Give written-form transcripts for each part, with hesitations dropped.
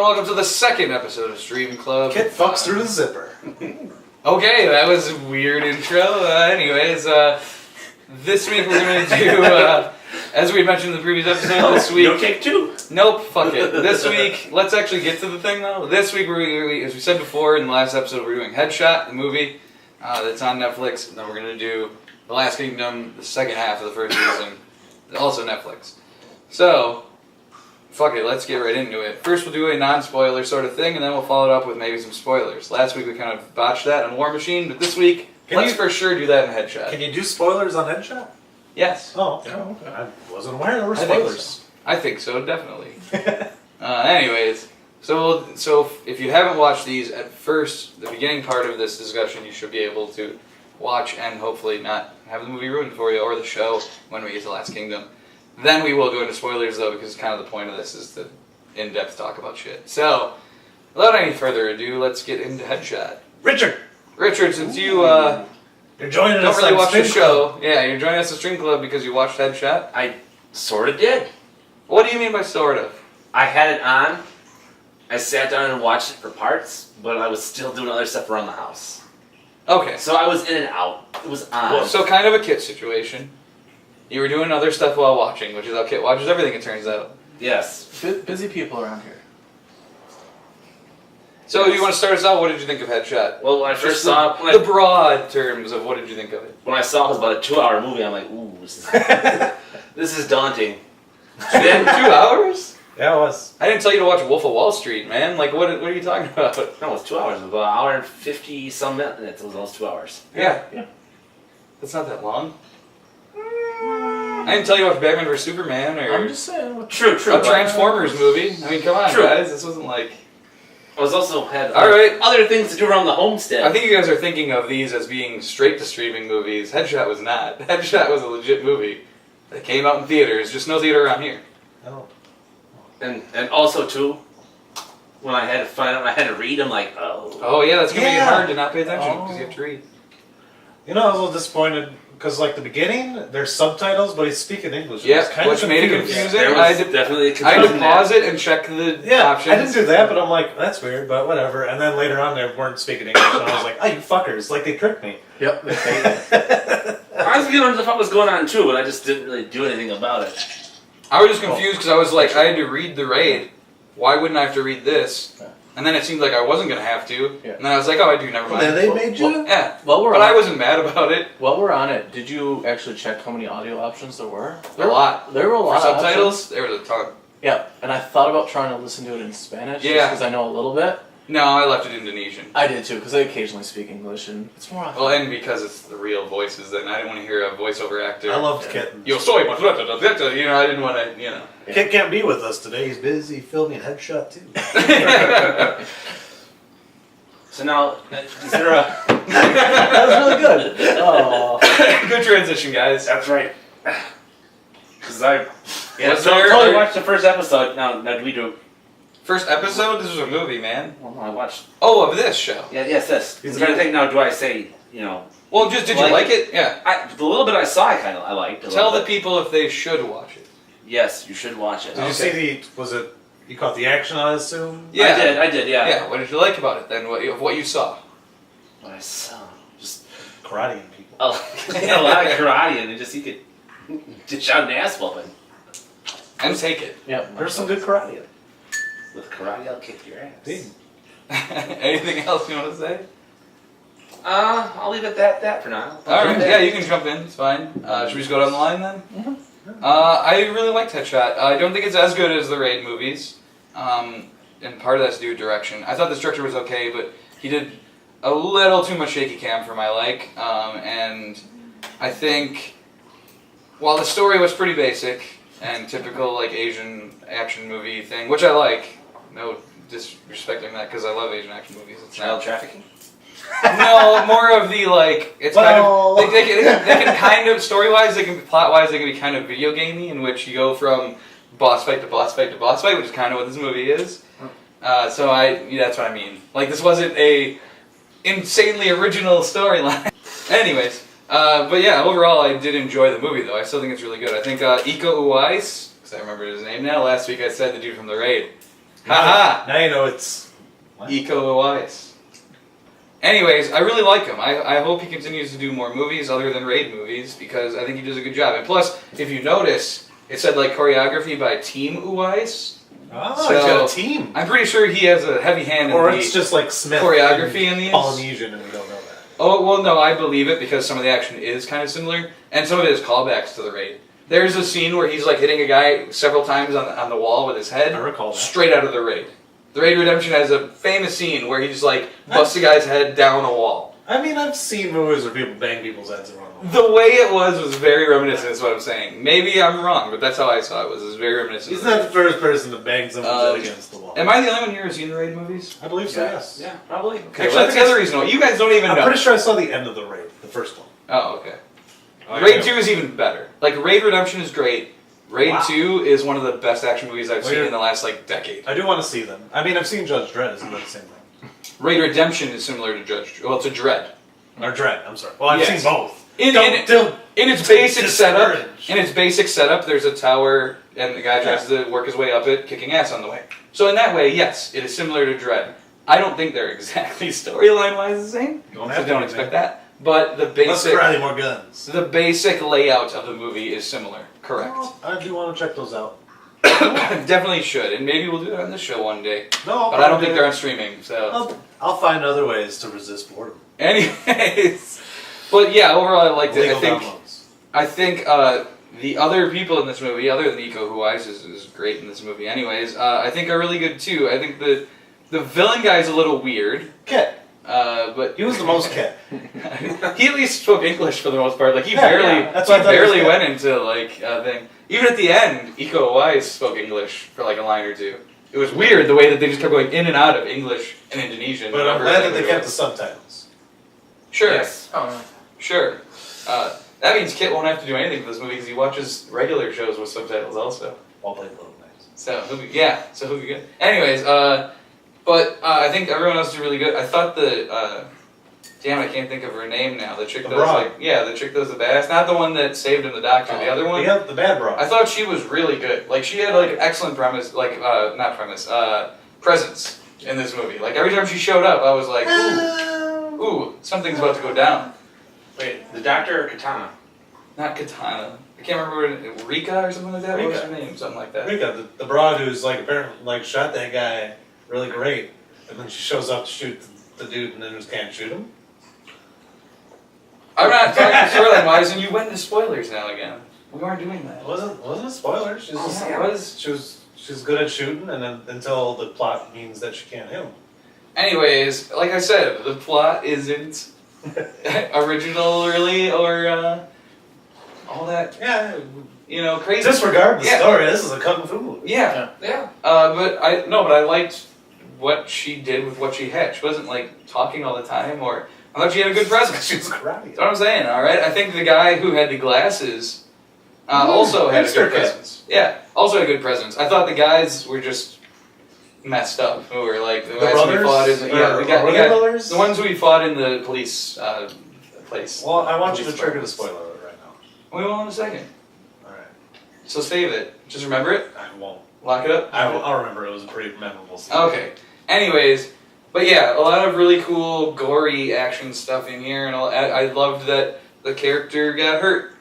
welcome to the second episode of Stream Club. Kid fucks through the zipper. Okay, that was a weird intro. Anyways, this week we're going to do, as we mentioned in the previous episode, this week... No take two? Nope, fuck it. This week, let's actually get to the thing though. This week, as we said before in the last episode, we're doing Headshot, the movie that's on Netflix. And then we're going to do The Last Kingdom, the second half of the first season, also Netflix. So... fuck it, let's get right into it. First we'll do a non-spoiler sort of thing, and then we'll follow it up with maybe some spoilers. Last week we kind of botched that on War Machine, but this week, let's for sure do that in Headshot. Can you do spoilers on Headshot? Yes. Oh, okay. I wasn't aware there were spoilers. I think so, definitely. Anyways, so if you haven't watched these, at first, the beginning part of this discussion, you should be able to watch and hopefully not have the movie ruined for you, or the show when we get to Last Kingdom. Then we will go into spoilers, though, because kind of the point of this is to in-depth talk about shit. So, without any further ado, let's get into Headshot. Richard, since you you're joining don't us really on watch the Stream show, Club. yeah, you're joining us at Stream Club because you watched Headshot. I sort of did. What do you mean by sort of? I had it on. I sat down and watched it for parts, but I was still doing other stuff around the house. Okay, So I was in and out. It was on. so kind of a Kit situation. You were doing other stuff while watching, which is how Kit watches everything, it turns out. Yes. Busy people around here. So, you want to start us out? What did you think of Headshot? Well, when I first Just saw it, the broad terms of what did you think of it? when I saw it was about a 2-hour movie, I'm like, ooh, this is daunting. Then 2 hours? Yeah, it was. I didn't tell you to watch Wolf of Wall Street, man. Like, what are you talking about? No, it was 2 hours. It was about an hour and 50 some minutes. It was almost 2 hours. Yeah. That's not that long. I didn't tell you to watch Batman vs Superman or I'm just saying. True. a Transformers movie. I mean, come on, True. guys. This wasn't like... I was also had All right. other things to do around the homestead. I think you guys are thinking of these as being straight-to-streaming movies. Headshot was not. Headshot was a legit movie that came out in theaters. Just no theater around here. Oh. And also too, when I had to find out, I had to read. I'm like, oh. Oh, yeah, that's going to be Yeah. hard to not pay attention because you have to read. You know, I was a little disappointed because, like, the beginning, there's subtitles, but he's speaking English. Yeah, It's kind which of made it confusing. confusing. There I was had to- definitely a I had confusion to there. pause it and check the Yeah, options. I didn't do that, but I'm like, that's weird, but whatever. And then later on, they weren't speaking English, and I was like, oh, you fuckers, like, they tricked me. Yep. They paid it. I was beginning to know what was going on too, but I just didn't really do anything about it. I was just confused because I was like, I had to read the raid. Why wouldn't I have to read this? Yeah. And then it seemed like I wasn't going to have to. Yeah. And then I was like, oh, I do, never mind. Then they made you? Yeah. While we're But on, I wasn't mad about it. while we're on it, did you actually check how many audio options there were? A lot. There were a For lot of subtitles, there was a ton. options. Yeah, and I thought about trying to listen to it in Spanish just Yeah. because I know a little bit. No, I left it Indonesian. I did too, because I occasionally speak English, and it's more Well, and because it's the real voices, then I didn't want to hear a voiceover actor. I loved Kitten. Yo soy, you know, I didn't want to, you know. Kit can't be with us today. He's busy filming Headshot, too. So now, is there a? That was really good. Oh, Good transition, guys. That's right. Because I Was so there- totally watched the first episode. Now do we do? First episode? This was a movie, man. Well, no, I watched. Oh, of this show. Yes, this. I'm trying to think now. Do I say Well, just did you like it? Yeah. The little bit I saw, I liked. a Tell little the bit. people if they should watch it. Yes, you should watch it. Did you see was it, you caught the action, I assume? Yeah. I did. Yeah. Yeah. What did you like about it then? What you saw? What I saw, just Karate people. a lot of karate, and you could dish out an ass whooping. And take it. yeah. There's some good karate. With karate, I'll kick your ass. Dude. Anything else you want to say? I'll leave it at that for now. All right. Yeah, you can jump in. It's fine. Should we just go down the line then? I really liked Headshot. I don't think it's as good as the Raid movies, and part of that's due to direction. I thought this director was okay, but he did a little too much shaky cam for my like, and I think while the story was pretty basic and typical like Asian action movie thing, which I like, no disrespecting that because I love Asian action movies. It's Child not trafficking? no, more of the like. It's kind of they can kind of story-wise, they can plot-wise, they can be kind of video gamey, in which you go from boss fight to boss fight to boss fight, which is kind of what this movie is. So that's what I mean. Like this wasn't a insanely original storyline. Anyways, but yeah, overall I did enjoy the movie though. I still think it's really good. I think Iko Uwais, because I remember his name now. Last week I said the dude from The Raid. Haha! Now you know it's. What? Iko Uwais. Anyways, I really like him. I hope he continues to do more movies other than raid movies because I think he does a good job. And plus, if you notice, it said like choreography by Team Uwais. Oh, he's got a team. I'm pretty sure he has a heavy hand Or in the it's just like Smith choreography in these. Polynesian and we don't know that. Oh, well, no, I believe it because some of the action is kind of similar, and some of it is callbacks to the raid. There's a scene where he's like hitting a guy several times on the wall with his head. I recall that. Straight out of the raid. The Raid Redemption has a famous scene where he's like busts a guy's head down a wall. I mean, I've seen movies where people bang people's heads around the wall. The way it was very reminiscent, is what I'm saying. Maybe I'm wrong, but that's how I saw it. Was very reminiscent. He's not the first person to bang someone's head against the wall. Am I the only one here who's seen the Raid movies? I believe so, yes. Yeah, probably. Okay, Actually, well, that's the other reason why. You guys don't even know. I'm pretty sure I saw the end of the Raid, the first one. Oh, okay. Raid 2 is even better. Like, Raid Redemption is great. Raid 2 is one of the best action movies I've seen in the last, like, decade. I do want to see them. I mean, I've seen Judge Dredd. Isn't that the same thing? Raid Redemption is similar to to Dread. Or Dredd, I'm sorry. Well, I've Yes. seen both. In its basic setup, there's a tower, and the guy tries to work his way up it, kicking ass on the way. So in that way, yes, it is similar to Dread. I don't think they're exactly storyline-wise the same. Don't expect that. But the basic, more guns. the basic layout of the movie is similar. Correct. Well, I do want to check those out. Definitely should, and maybe we'll do that on the show one day. No, But I don't think they're on streaming, so. I'll find other ways to resist boredom. Anyways, but yeah, overall I liked it. Legal downloads. I think the other people in this movie, other than Iko Uwais, is great in this movie. Anyways, I think are really good too. I think the villain guy's a little weird. Kit. But He was the most Kit. he at least spoke English for the most part. Like he barely That's what I thought he was barely Kit. went into like a thing. Even at the end, Iko Uwais spoke English for like a line or two. It was weird the way that they just kept going in and out of English and Indonesian. But I'm whatever glad that they language it kept the was. subtitles. Sure. Yes. Oh, Sure. That means Kit won't have to do anything for this movie because he watches regular shows with subtitles also. I'll play Little Knights. So he'll be good. Anyways, but I think everyone else is really good. I thought damn, I can't think of her name now. The chick that was the chick that was the badass, not the one that saved him, the doctor. The other one. The bad bro. I thought she was really good. Like she had like an excellent presence in this movie. Like every time she showed up, I was like, ooh, something's about to go down. Wait, the doctor or Katana? Not Katana. I can't remember Rika or something like that. What was Rika. her name? Something like that. Rika, the broad who's like apparently like shot that guy really great, and then she shows up to shoot the dude and then just can't shoot him. I'm not talking storyline wise, and you went into spoilers now again. We weren't doing that. It wasn't a spoiler. She's just, Yeah, it was. she's good at shooting, and then until the plot means that she can't hit him. Anyways, like I said, the plot isn't original really or all that Yeah. crazy. Disregard the Yeah. story. This is a kung fu movie. Yeah. Yeah. But I liked what she did with what she had. She wasn't like talking all the time, or I thought she had a good presence. She was karate. That's what I'm saying. All right. I think the guy who had the glasses also had a good hipster kid. presence. Yeah, also had a good presence. I thought the guys were just messed up. Who were like the guys brothers? we fought in the Were they brothers? the ones we fought in the police place. Well, I want you to Police trigger the departments. spoiler alert right now. We will in a second. Alright. So save it. Just remember it. I won't. Lock it up. I'll remember. It was a pretty memorable scene. Okay. Anyways, but yeah, a lot of really cool, gory action stuff in here, and I loved that the character got hurt.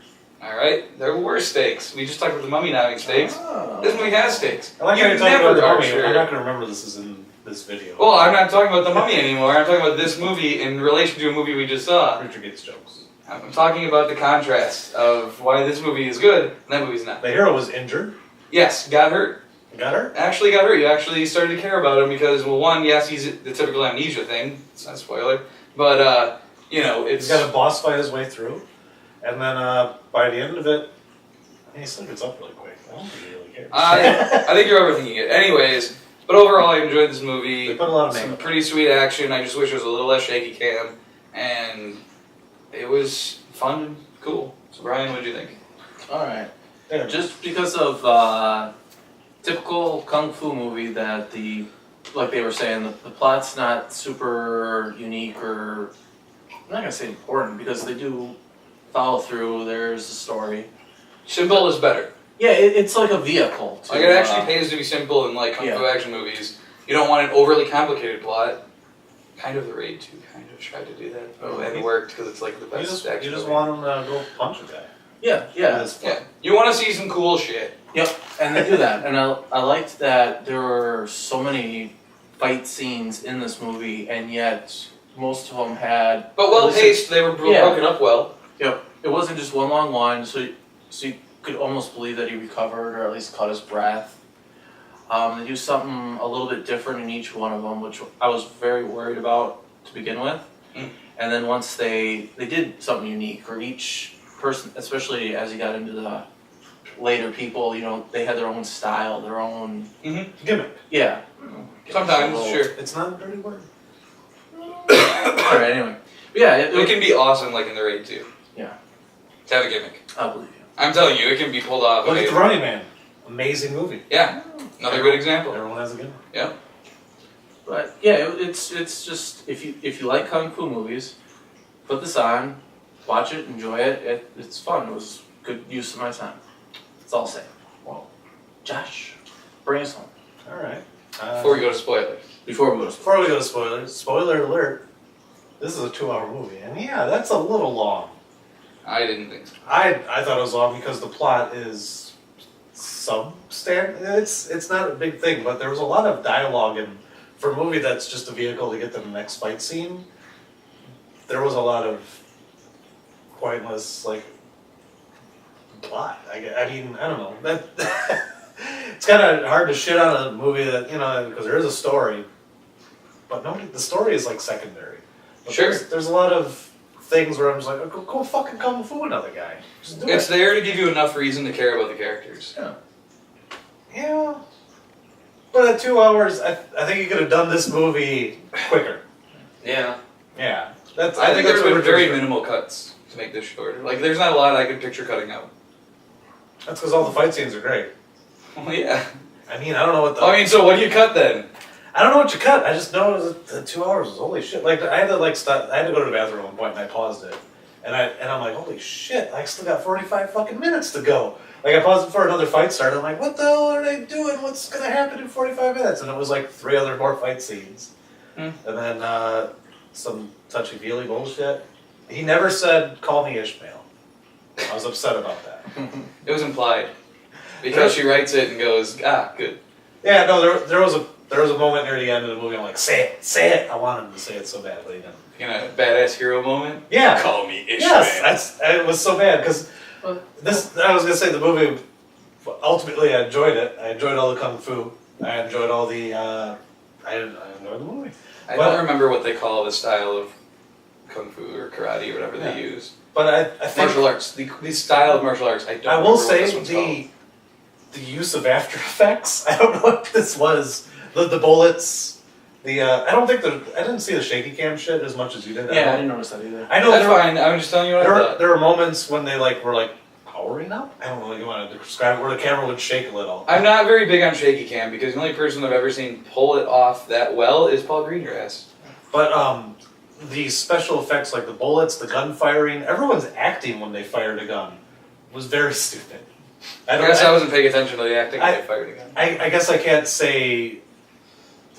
All right, there were stakes. We just talked about the mummy not having stakes. Oh. This movie has stakes. I like You how you're talking never about the are mummy. sure. I'm not going to remember this is in this video. Well, I'm not talking about the mummy anymore. I'm talking about this movie in relation to a movie we just saw. Richard gets jokes. I'm talking about the contrast of why this movie is good and that movie's not. The hero was injured. Yes, got hurt. Got her? Actually got hurt. You actually started to care about him because, well, one, yes, he's the typical amnesia thing. It's not a spoiler. But, it's... He's got a boss fight his way through. And then by the end of it, he still gets up really quick. I don't think he really cares. I think you're overthinking it. Anyways, but overall, I enjoyed this movie. They put a lot of Some makeup. pretty sweet action. I just wish it was a little less shaky cam. And it was fun and cool. So, Brian, what did you think? alright. Yeah. Just because of typical kung fu movie that like they were saying, the plot's not super unique or, I'm not gonna say important because they do follow through, there's a story. Simple is better. Yeah, it's like a vehicle. To, Like it actually pays to be simple in like kung fu action movies. You don't want an overly complicated plot. Kind of the Raid 2 kind of tried to do that, and it worked because it's like the best action. You just movie. want him to go punch a guy. Yeah. Yeah. You want to see some cool shit. Yep, and they do that, and I liked that there were so many fight scenes in this movie, and yet most of them had. But well paced. They were broken up well. Yep, it wasn't just one long line, so you could almost believe that he recovered or at least caught his breath. They do something a little bit different in each one of them, which I was very worried about to begin with. And then once they did something unique, or each person, especially as you got into the later people, they had their own style, their own Gimmick. Yeah. Sometimes, sure. It's not a dirty word. Alright, anyway. But yeah, It can be awesome, like in the Raid 2. Yeah. To have a gimmick. I believe you. I'm telling you, it can be pulled off. Look at The Running Man. Amazing movie. Yeah. Another good example. Everyone has a gimmick. Yeah. But yeah, it's just if you like kung fu movies, put this on, watch it, enjoy it. It's fun. It was good use of my time. That's all I'll say. Well, Josh, bring us home. all right. Before we go to spoilers. Before we go to Before we go to spoilers, spoiler alert. This is a 2-hour movie, and yeah, that's a little long. I didn't think so. I thought it was long because the plot is substandard. It's not a big thing, but there was a lot of dialogue, and for a movie that's just a vehicle to get to the next fight scene, there was a lot of pointless plot. I mean, I don't know. That it's kind of hard to shit on a movie that because there is a story, but the story is secondary. But Sure. There's a lot of things where I'm just like, go fucking kung fu another guy. Just do It's it. there to give you enough reason to care about the characters. Yeah. But at 2 hours, I think you could have done this movie quicker. Yeah. Yeah. I think there's what been very Richard's- minimal cuts to make this shorter. Like, there's not a lot I could picture cutting out. That's because all the fight scenes are great. Well, yeah. I mean, I don't know what the... I mean, so what do you cut then? I don't know what you cut. I just know that 2 hours was holy shit. Like I had to stop. I had to go to the bathroom at one point, and I paused it, and I'm like, holy shit! I still got 45 fucking minutes to go. Like I paused it before another fight started. I'm like, what the hell are they doing? What's gonna happen in 45 minutes? And it was like 3 other more fight scenes, and then some touchy-feely bullshit. He never said, "Call me Ishmael." I was upset about that. It was implied. Because she writes it and goes, good. Yeah, no, there was a moment near the end of the movie. I'm like, say it. I wanted him to say it so bad, but he didn't. You know, badass hero moment? Yeah. Call me Ishmael. Yes, it was so bad because I was gonna say the movie. Ultimately, I enjoyed it. I enjoyed all the kung fu. I enjoyed all the. I enjoyed the movie. I don't remember what they call the style of kung fu or karate or whatever they use. But I think Martial arts. The style of martial arts. I don't. I will remember what say this one's called. the use of After Effects. I don't know what this was. The bullets. I didn't see the shaky cam shit as much as you did. Yeah, I didn't notice that either. I know That's fine. I'm just telling you what I thought. there were moments when they were powering up. I don't know what you want to describe it, where the camera would shake a little. I'm not very big on shaky cam because the only person I've ever seen pull it off that well is Paul Greengrass. But the special effects, like the bullets, the gun firing, everyone's acting when they fired a gun was very stupid. I wasn't paying attention to the acting when they fired again. I guess I can't say.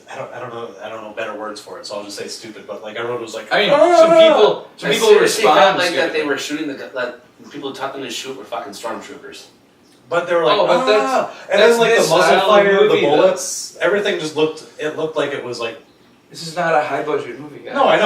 I don't know better words for it, so I'll just say stupid. But everyone was like, I mean, "Ah!" some people respond felt like that stupidly. they were shooting that the people who taught them to shoot were fucking stormtroopers. But they were like, Oh, but and that's then the this muzzle style of fire, movie, the bullets, everything just looked like it was like. This is not a high budget movie, guys. No, I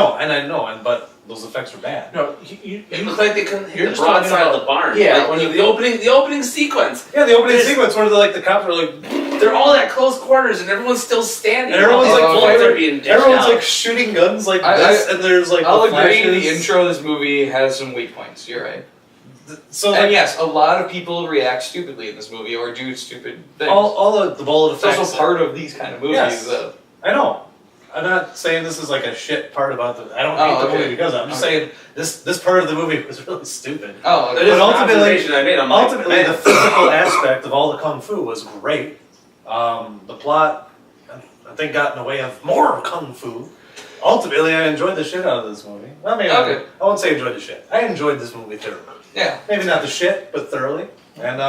know, but those effects were bad. No, It looked like they couldn't hit you're the just talking broadside of about- the barn. Yeah, like, when the opening sequence. Yeah, the opening There's- sequence where the cops are like, They're all at close quarters and everyone's still standing. and everyone's Oh, like, okay. bullets are being dished everyone's out. like shooting guns like I- this, and there's I'll the agree flashes. the intro of this movie has some weak points. You're right. So And yes, a lot of people react stupidly in this movie or do stupid things. all the bullet It's effects. also part of these kind of movies, Yes. though. I know. I'm not saying this is a shit part about the. I don't Oh, hate the okay. movie because I'm just saying this part of the movie was really stupid. Oh, That okay. is But an ultimately- observation I made. I'm like, Ultimately, man, the physical aspect of all the kung fu was great. The plot, I think, got in the way of more kung fu. Ultimately, I enjoyed the shit out of this movie. I mean, Okay. I won't say enjoyed the shit. I enjoyed this movie thoroughly. Yeah. Maybe not the shit, but thoroughly. And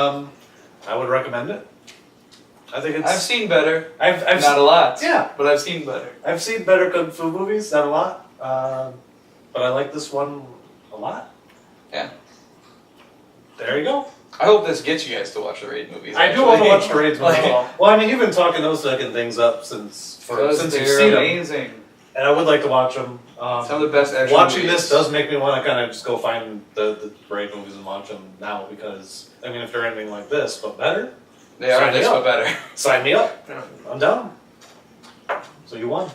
I would recommend it. I think it's. I've seen better. I've Not seen, a lot. Yeah. But I've seen better. I've seen better kung fu movies, not a lot. But I like this one a lot. Yeah. There you go. I hope this gets you guys to watch the Raid movies. I do want to actually. watch the Raids as well. Well, I mean, you've been talking those fucking things up since you've They're seen them, amazing. and I would like to watch them. Some of the best action Watching movies. this does make me want to kind of just go find the Raid movies and watch them now because I mean, if they're anything like this but better, They are Sign me this up. but better. sign me up. I'm down. So you won.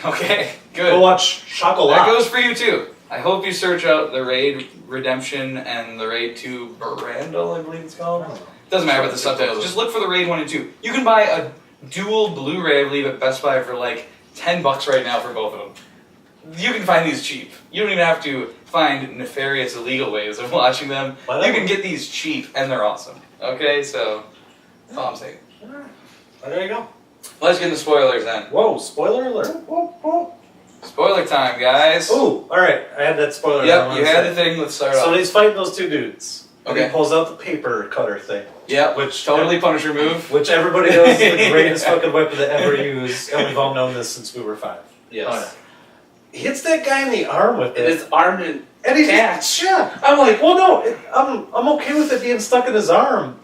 Okay, Go good. watch Chocolat. That goes for you too. I hope you search out the Raid Redemption and the Raid 2 Barandal, I believe it's called. Doesn't matter about the subtitles. Just look for the Raid 1 and 2. You can buy a dual Blu-ray, I believe, at Best Buy for like $10 right now for both of them. You can find these cheap. You don't even have to find nefarious illegal ways of watching them. Whatever. You can get these cheap, and they're awesome. Okay, so that's all I'm saying. Well, there you go. Let's get into spoilers then. Whoa! Spoiler alert. Whoa, whoa. Spoiler time, guys. Ooh, all right. I had that spoiler. I Yep, wanted you to had say. the thing. Let's start So off. he's fighting those two dudes. And Okay. he pulls out the paper cutter thing, Yep, which totally Punisher move. which everybody knows is the greatest fucking weapon to ever use, and we've all known this since we were 5. Yes. Oh, yeah. He hits that guy in the arm with It it, is armed and and he catch. just yeah. I'm like, well, no, I'm okay with it being stuck in his arm,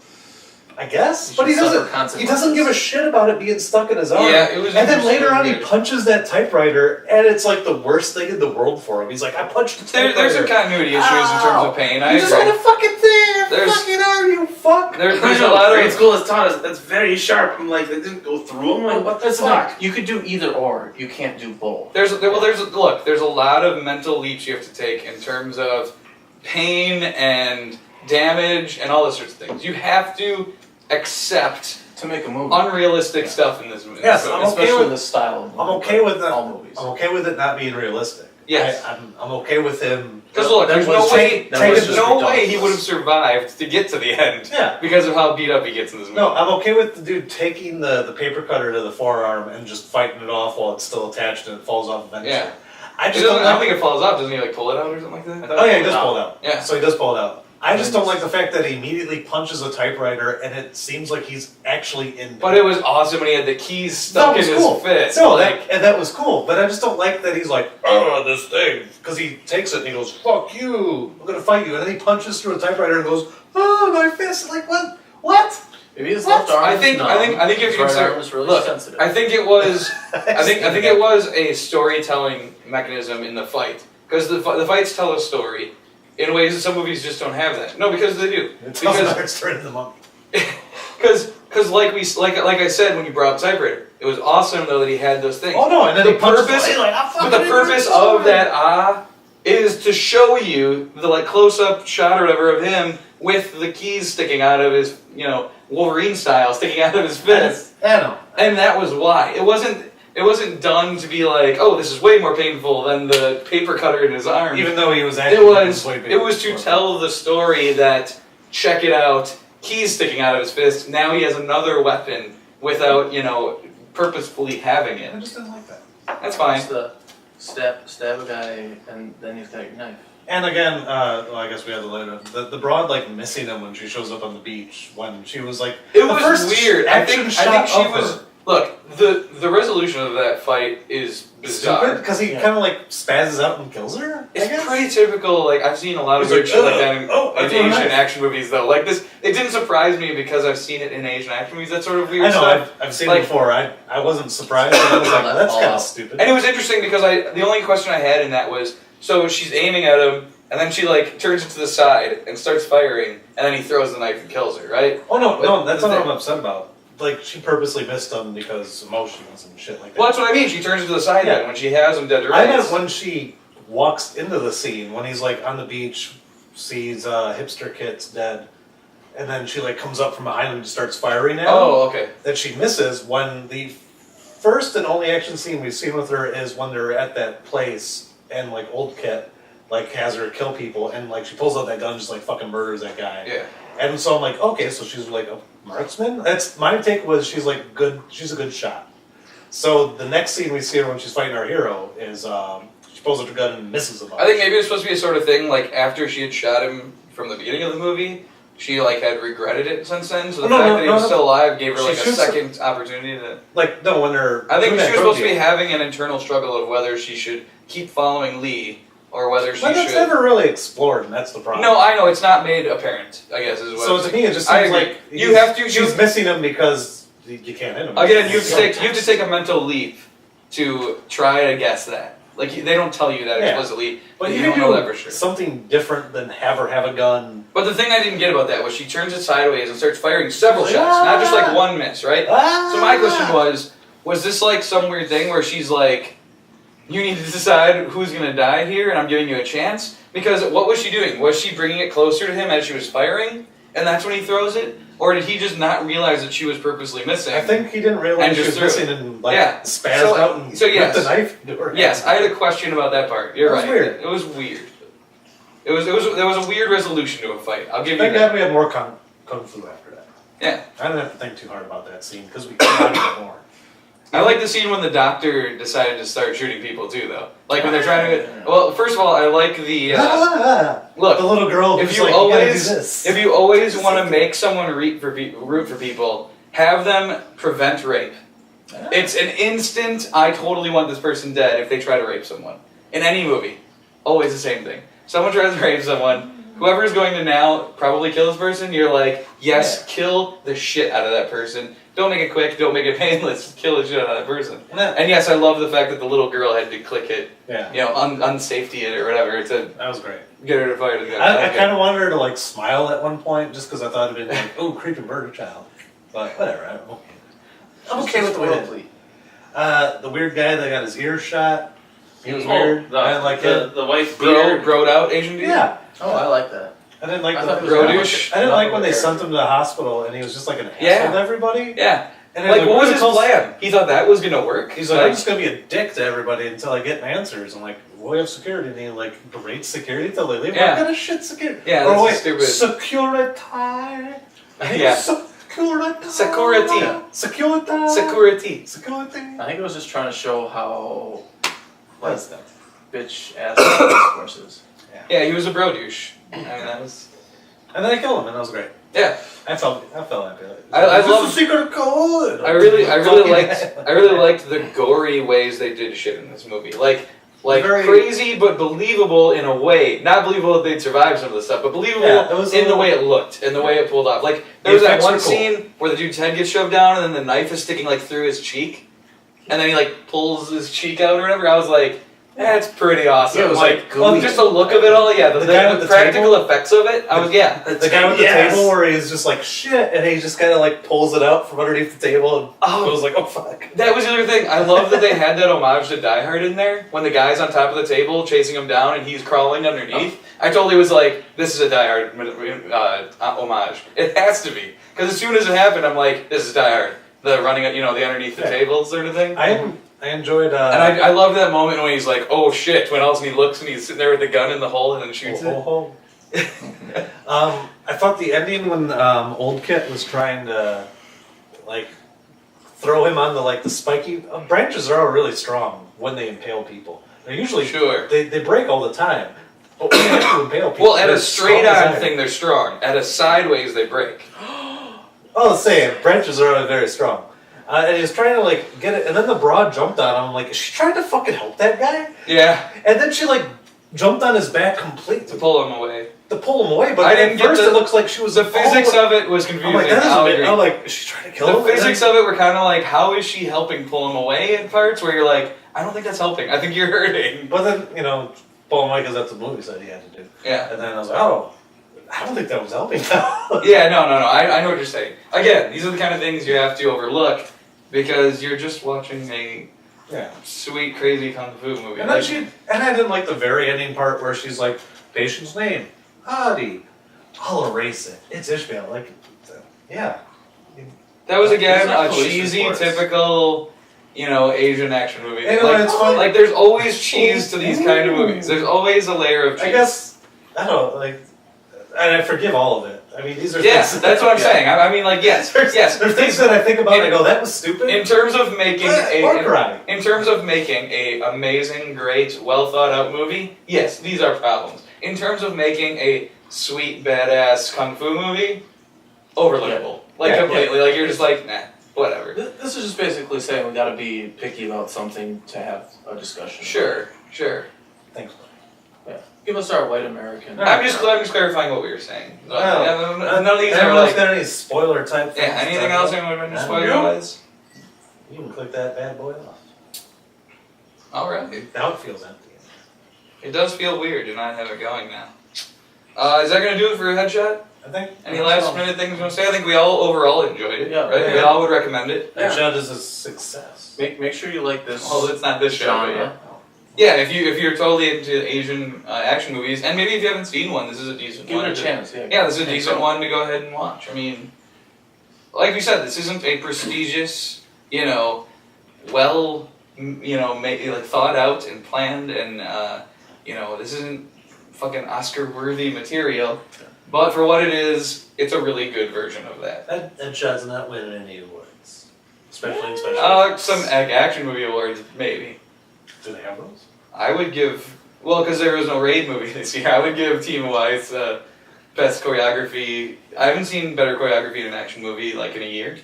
I guess, You but he should suffer doesn't. He consequences. doesn't give a shit about it being stuck in his arm. Yeah, it was. And then later on, he interesting. punches that typewriter, and it's like the worst thing in the world for him. He's like, I punched the typewriter. There's some continuity issues in terms of pain. I You just agree. had a fucking thing in your There's- fucking arm, you fuck. There's I a know, lot grade of school has taught us that's very sharp. I'm like, they didn't go through them. Like, what the That's the fuck? thing. You could do either or. You can't do both. there's a lot of mental leaps you have to take in terms of pain and damage and all those sorts of things. You have to accept To make a movie. unrealistic stuff in this movie. Yes, So- I'm okay Especially with- this style of movie. I'm okay with that. All movies. I'm okay with it not being realistic. Yes. I'm okay with him. Because look, That there's was no way, that was there's just no way he ridiculous. would have survived to get to the end Yeah. because of how beat up he gets in this movie. No, I'm okay with the dude taking the paper cutter to the forearm and just fighting it off while it's still attached and it falls off eventually. Yeah. I It just doesn't, don't I don't like. think it falls off. Doesn't he like pull it out or something like that? Oh yeah, he does pull it out. Yeah. So he does pull it out. I just don't like the fact that he immediately punches a typewriter and it seems like he's actually in. But it was awesome when he had the keys stuck in was his cool. fist. No, like, that was cool. But I just don't like that he's like, oh, this thing, because he takes it and he goes, "Fuck you, I'm gonna fight you," and then he punches through a typewriter and goes, "Oh, my fist!" Like what? What? Maybe his What? left arm. I think if his you right consider, arm is really look, sensitive. I think it was, I think it was a storytelling mechanism in the fight because the fights tell a story in ways that some movies just don't have that. No, because they do. It's Because straight in the mouth. because like I said when you brought up typewriter, it was awesome though that he had those things. Oh no! And then The he punches purpose- he's like, "I But the fucking purpose did of this." that is to show you the like close up shot or whatever of him with the keys sticking out of his, Wolverine style sticking out of his fist. I know. And that was why. It wasn't done to be like, oh, this is way more painful than the paper cutter in his arm. Even though he was it actually was way big. it was to tell the story that check it out, keys sticking out of his fist. Now he has another weapon without, purposefully having I it. just didn't like that. That's fine. It's the stab a guy and then he's got your knife. And again, well, I guess we had the later. The broad like missing him when she shows up on the beach when she was like It the was first weird. I think shot she of was. her. Look, the resolution of that fight is bizarre. because he Yeah. kind of like spazzes out and kills her. I It's guess? pretty typical. Like I've seen a lot of He's weird like, shit like that in, oh, I in threw a Asian knife. action movies, though. Like this, it didn't surprise me because I've seen it in Asian action movies. That sort of weird I know. stuff. I've seen Like- it before. I wasn't surprised. But I was like, that's kind of stupid. And it was interesting because the only question I had in that was, so she's aiming at him, and then she like turns it to the side and starts firing, and then he throws the knife and kills her, right? Oh no, no, that's But- not what I'm upset about. Like she purposely missed him because emotions and shit like that. Well, that's what I mean. She turns it to the side Yeah. then when she has him dead to I rights. meant when she walks into the scene when he's like on the beach, sees hipster Kit's dead, and then she like comes up from behind him and just starts firing at him. Oh, okay. That she misses when the first and only action scene we've seen with her is when they're at that place and like old Kit like has her kill people and like she pulls out that gun and just like fucking murders that guy. Yeah. And so I'm like, okay, so she's like a marksman? That's my take was she's like good she's a good shot. So the next scene we see her when she's fighting our hero is she pulls out her gun and misses him. I think maybe it was supposed to be a sort of thing like after she had shot him from the beginning of the movie, she like had regretted it since then. So the No, fact no, that he no, was no. still alive gave her She like a shoots second opportunity to. Like, no, when they're. I think doing she that was supposed to be deal. having an internal struggle of whether she should keep following Lee or whether she But that's should. never really explored, and that's the problem. No, I know it's not made apparent. I guess is what. So to me, it just I seems agree. like You have to- She's missing him because you can't hit him. Again, you have to take a mental leap to try to guess that. Like they don't tell you that Yeah. explicitly, But you you don't can know do that for sure. something different than have her have a gun. But the thing I didn't get about that was she turns it sideways and starts firing several shots, not just like one miss, right? So my question was this like some weird thing where she's like, you need to decide who's gonna die here, and I'm giving you a chance? Because what was she doing? Was she bringing it closer to him as she was firing, and that's when he throws it? Or did he just not realize that she was purposely missing? I think he didn't realize And she just was threw it. missing and like Yeah. spazzed So- out and so yes. whipped the knife into her. Yes, I had a question about that part. You're That was right. weird. It was weird. There was a weird resolution to a fight. I'll give you Thank that. God we had more kung fu after that. Yeah. I didn't have to think too hard about that scene because we got it more. I like the scene when the doctor decided to start shooting people too, though. Like when they're trying to. Well, first of all, I like the. Look, the little girl if who's you like, always you gotta do this. if you always want to make someone root for people, have them prevent rape. It's an instant. I totally want this person dead if they try to rape someone in any movie. Always the same thing. Someone tries to rape someone. Whoever is going to now probably kill this person, you're like, yes, kill the shit out of that person. Don't make it quick. Don't make it painless. Just kill the shit out of that person. Yeah. And yes, I love the fact that the little girl had to click it, Yeah, you know, unsafety it or whatever to that was great. get her to fire the gun. I kind of wanted her to like smile at one point just because I thought it'd been like, oh, creepy murder child. But whatever, I'm okay with the way it is. The weird guy that got his ear shot. He was weird. I didn't like it. The white beard. growed out Asian dude? Yeah. Oh, I like that. I didn't like I the thought it was Bro not douche. I didn't like when they not sent him to the hospital and he was just like an asshole Yeah. to everybody. Yeah. And Like, what was are his you supposed- plan? He thought that was gonna work. He's like, I'm just gonna be a dick to everybody until I get answers. I'm like, well, we have security, and he like berates security until they leave. Yeah. What kind of shit security? Yeah, Or that's wait, stupid. security. Yeah. Security. Security. Security. Security. Security. I think it was just trying to show how What's that? bitch ass police force is. Yeah, he was a bro douche. I mean, that was. And then I killed him, and that was great. Yeah, I felt happy. I This love- is a secret code. I really Fucking- liked the gory ways they did shit in this movie. Like Very- crazy but believable in a way. Not believable that they'd survive some of the stuff, but believable Yeah, it was a in the little- way it looked and the way it pulled off. Like The there was that effects one were cool. scene where the dude's head gets shoved down and then the knife is sticking like through his cheek, and then he like pulls his cheek out or whatever. I was like, that's pretty awesome. Yeah, it was, like gooey. just the look of it all. Yeah, the guy with the practical table? effects of it. I was The guy with the Yes. table where he's just like shit, and he just kind of like pulls it out from underneath the table and Oh. goes like, oh fuck. That was the other thing. I love that they had that homage to Die Hard in there. When the guy's on top of the table chasing him down and he's crawling underneath. I totally was like, this is a Die Hard homage. It has to be. Because as soon as it happened, I'm like, this is Die Hard. The running, the underneath the Yeah. table sort of thing. I enjoyed. And I love that moment when he's like, oh shit, when else and he looks and he's sitting there with the gun in the hole and then shoots it. I thought the ending when Old Kit was trying to like throw him on the spiky branches are all really strong when they impale people. They're usually Sure. They break all the time. But when they have to impale people, Well, at they're a straight strong as on iron. thing, they're strong. At a sideways, they break. Oh, saying branches are very strong. And he was trying to like get it, and then the broad jumped on him. I'm like, is she trying to fucking help that guy? Yeah, And then she like jumped on his back to completely pull him away. to pull him away. But I at didn't get first the- it looks like she was The physics all- of it was confusing. I'm like, that is I'll a bit. agree. I'm like, is she trying to kill him? The physics of it were kind of like, how is she helping pull him away in parts where you're like, I don't think that's helping. I think you're hurting. But then pull him away because that's what the movie said he had to do. Yeah. And then I was like, oh, I don't think that was helping. Yeah, no. I know what you're saying. Again, these are the kind of things you have to overlook because you're just watching a Yeah. sweet, crazy kung fu movie. And then I didn't like the very ending part where she's like, patient's name, Adi. I'll erase it. It's Ishmael. Like, yeah. that was again It's not a police cheesy, reports. typical, Asian action movie. You know, it's fun. like there's always cheese to these kind of movies. There's always a layer of cheese. I guess, I don't know, like, and I forgive all of it. I mean, these are Yeah, things. that's what I'm saying. I mean, like, yes. There's things that I think about and I go, that was stupid. In terms of making Or karate. in terms of making a amazing, great, well thought out movie, yes, these are problems. In terms of making a sweet, badass kung fu movie, overlookable. Like, Yeah, completely. Like, you're just like, nah, whatever. This is just basically saying we gotta be picky about something to have a discussion. Sure. Thanks. Yeah. Give us our white American. I'm just clarifying what we were saying. None of these are Anyone else like... got any spoiler type things? Yeah, anything else anyone would have been No. spoiler-wise? You can click that bad boy off. Alright. Now it feels empty. It does feel weird to not have it going now. Is that going to do it for a headshot? I think. Any last minute things you want to say? I think we all overall enjoyed it, Yeah. right? We Yeah. all would recommend it. That shot is a success. Make sure you like this Although it's not this show, but yeah. genre. Yeah, if you're totally into Asian action movies, and maybe if you haven't seen one, this is a decent Give one. it a chance. Yeah. Yeah, this is a decent one to go ahead and watch. I mean, like we said, this isn't a prestigious, well, like thought out and planned, and this isn't fucking Oscar-worthy material. But for what it is, it's a really good version of that. That shot's not winning any awards. Especially in special Some action movie awards, maybe. Do they have those? I would give, because there was no Raid movie this year, I would give Team Weiss best choreography. I haven't seen better choreography in an action movie like in a year.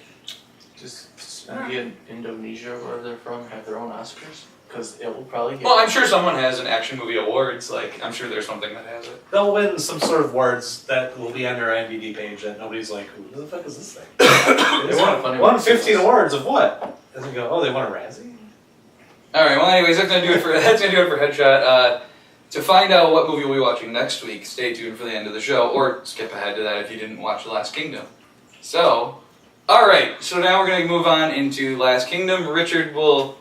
Just maybe in Indonesia, where they're from, have their own Oscars, because it will probably get. Well, I'm sure someone has an action movie awards. Like, I'm sure there's something that has it. They'll win some sort of awards that will be on their IMDb page that nobody's like, who the fuck is this thing? They won 15 awards of what? And they go, oh, they won a Razzie? All right. Well, anyways, that's gonna do it for Headshot. To find out what movie we'll be watching next week, stay tuned for the end of the show, or skip ahead to that if you didn't watch The Last Kingdom. So, all right. So now we're gonna move on into Last Kingdom. Richard will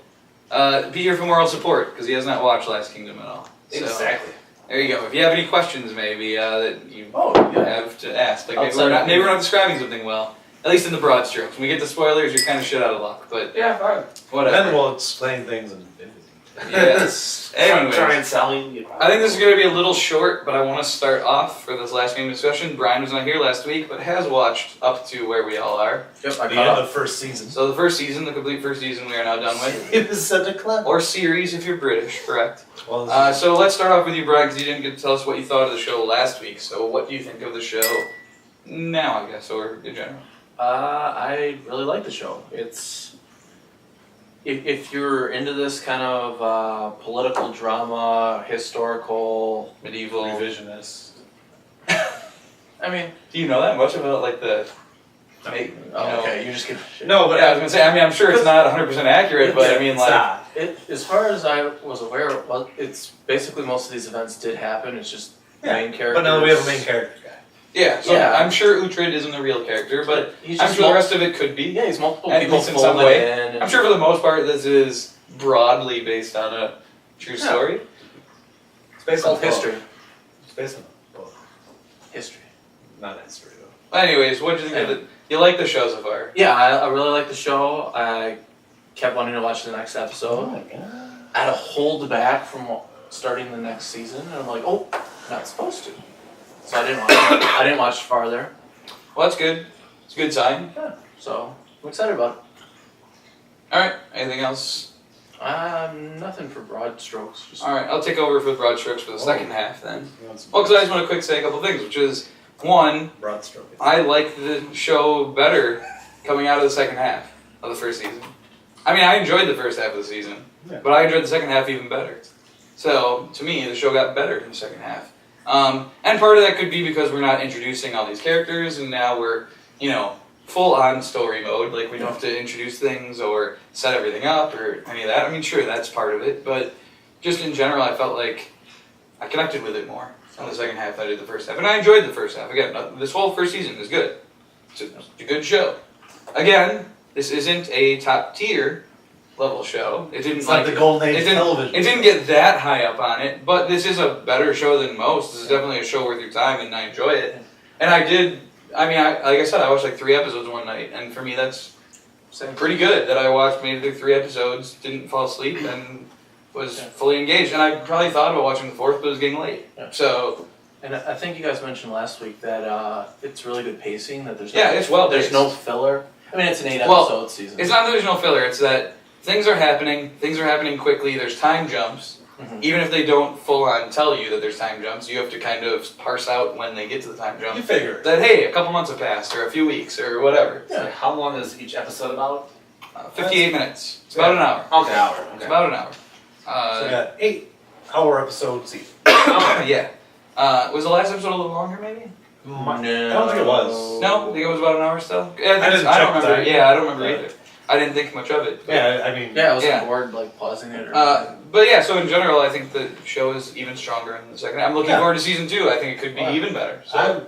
be here for moral support because he has not watched Last Kingdom at all. So, Exactly. there you go. If you have any questions, maybe that you yeah. have to ask, like Outside maybe of- we're not describing something well. At least in the broad strokes. When we get to spoilers, you're kind of shit out of luck. But Yeah, fine. whatever. Then we'll explain things in Yes. Anyways. Try and sell you. I think this is going to be a little short, but I want to start off for this last game discussion. Brian was not here last week, but has watched up to where we all are. Yep, I the caught end up. of first season. So the first season, the complete first season, we are now done with. It was such a club. Or series if you're British, correct? Well, So let's start off with you, Brian, because you didn't get to tell us what you thought of the show last week. So what do you think of the show now, I guess, or in general? I really like the show. It's if you're into this kind of political drama, historical, Medieval. revisionist. I mean, Do you know that much about like the? okay, you just get shit. No, but I was gonna say. I mean, I'm sure it's not 100% accurate, but I mean, like. Stop. As far as I was aware, it's basically most of these events did happen. It's just main characters. But now we have a main character guy. Yeah, so Yeah. I'm sure Uhtred isn't a real character, but he's I'm just sure the rest of it could be. yeah, he's multiple At people least in some folded way. in. and- I'm sure for the most part this is broadly based on a true Yeah. story. It's based It's on all history. It's based on a book. History. Not history, though. Well, anyways, what do you think of it? You like the show so far? Yeah, I really like the show. I kept wanting to watch the next episode. my god. I had to hold back from starting the next season, and I'm like, oh, not supposed to. So I didn't watch. I didn't watch farther. Well, that's good. It's a good sign. Yeah. So I'm excited about All right. Anything else? it. Nothing for broad strokes. Just All right. I'll take over for broad strokes for the second half then. You want some Well, because I just want to quick say a couple things, which is one, broad stroke. I like the show better coming out of the second half of the first season. I mean, I enjoyed the first half of the season, Yeah. but I enjoyed the second half even better. So, to me, the show got better in the second half. And part of that could be because we're not introducing all these characters, and now we're, full on story mode. Like, we don't have to introduce things or set everything up or any of that. I mean, sure, that's part of it, but just in general, I felt like I connected with it more in the second half than I did the first half. And I enjoyed the first half. Again, this whole first season is good. It's a good show. Again, this isn't a top tier level show. It didn't It's like the golden age it didn't, television. It didn't get that high up on it, but this is a better show than most. This is definitely a show worth your time, and I enjoy it. And like I said, I watched like 3 episodes one night, and for me that's pretty good. That I watched maybe 3 episodes, didn't fall asleep, and was fully engaged. And I probably thought about watching the 4th, but it was getting late. Yeah. So And I think you guys mentioned last week that it's really good pacing. That there's it's well there's paced. no filler. I mean, it's an 8 Well, episode season. It's not that there's no filler. It's that things are happening quickly. There's time jumps. Even if they don't full on tell you that there's time jumps, you have to kind of parse out when they get to the time jump. You figure it. That, hey, a couple months have passed, or a few weeks, or whatever. So how long is each episode about? 58 minutes. It's about an hour. Okay, hour. Okay. It's about an hour. So we got 8-hour episode season. Yeah. Was the last episode a little longer, maybe? I don't think it was. No, I think it was about an hour still. Yeah, I didn't I don't check remember. that. Yeah, I don't remember Yeah. either. I didn't think much of it. But, Yeah, I mean, Yeah, I was Yeah. bored, like pausing it. but yeah, so in general, I think the show is even stronger in the second. I'm looking Yeah. forward to season 2. I think it could be Wow. even better. So, I'm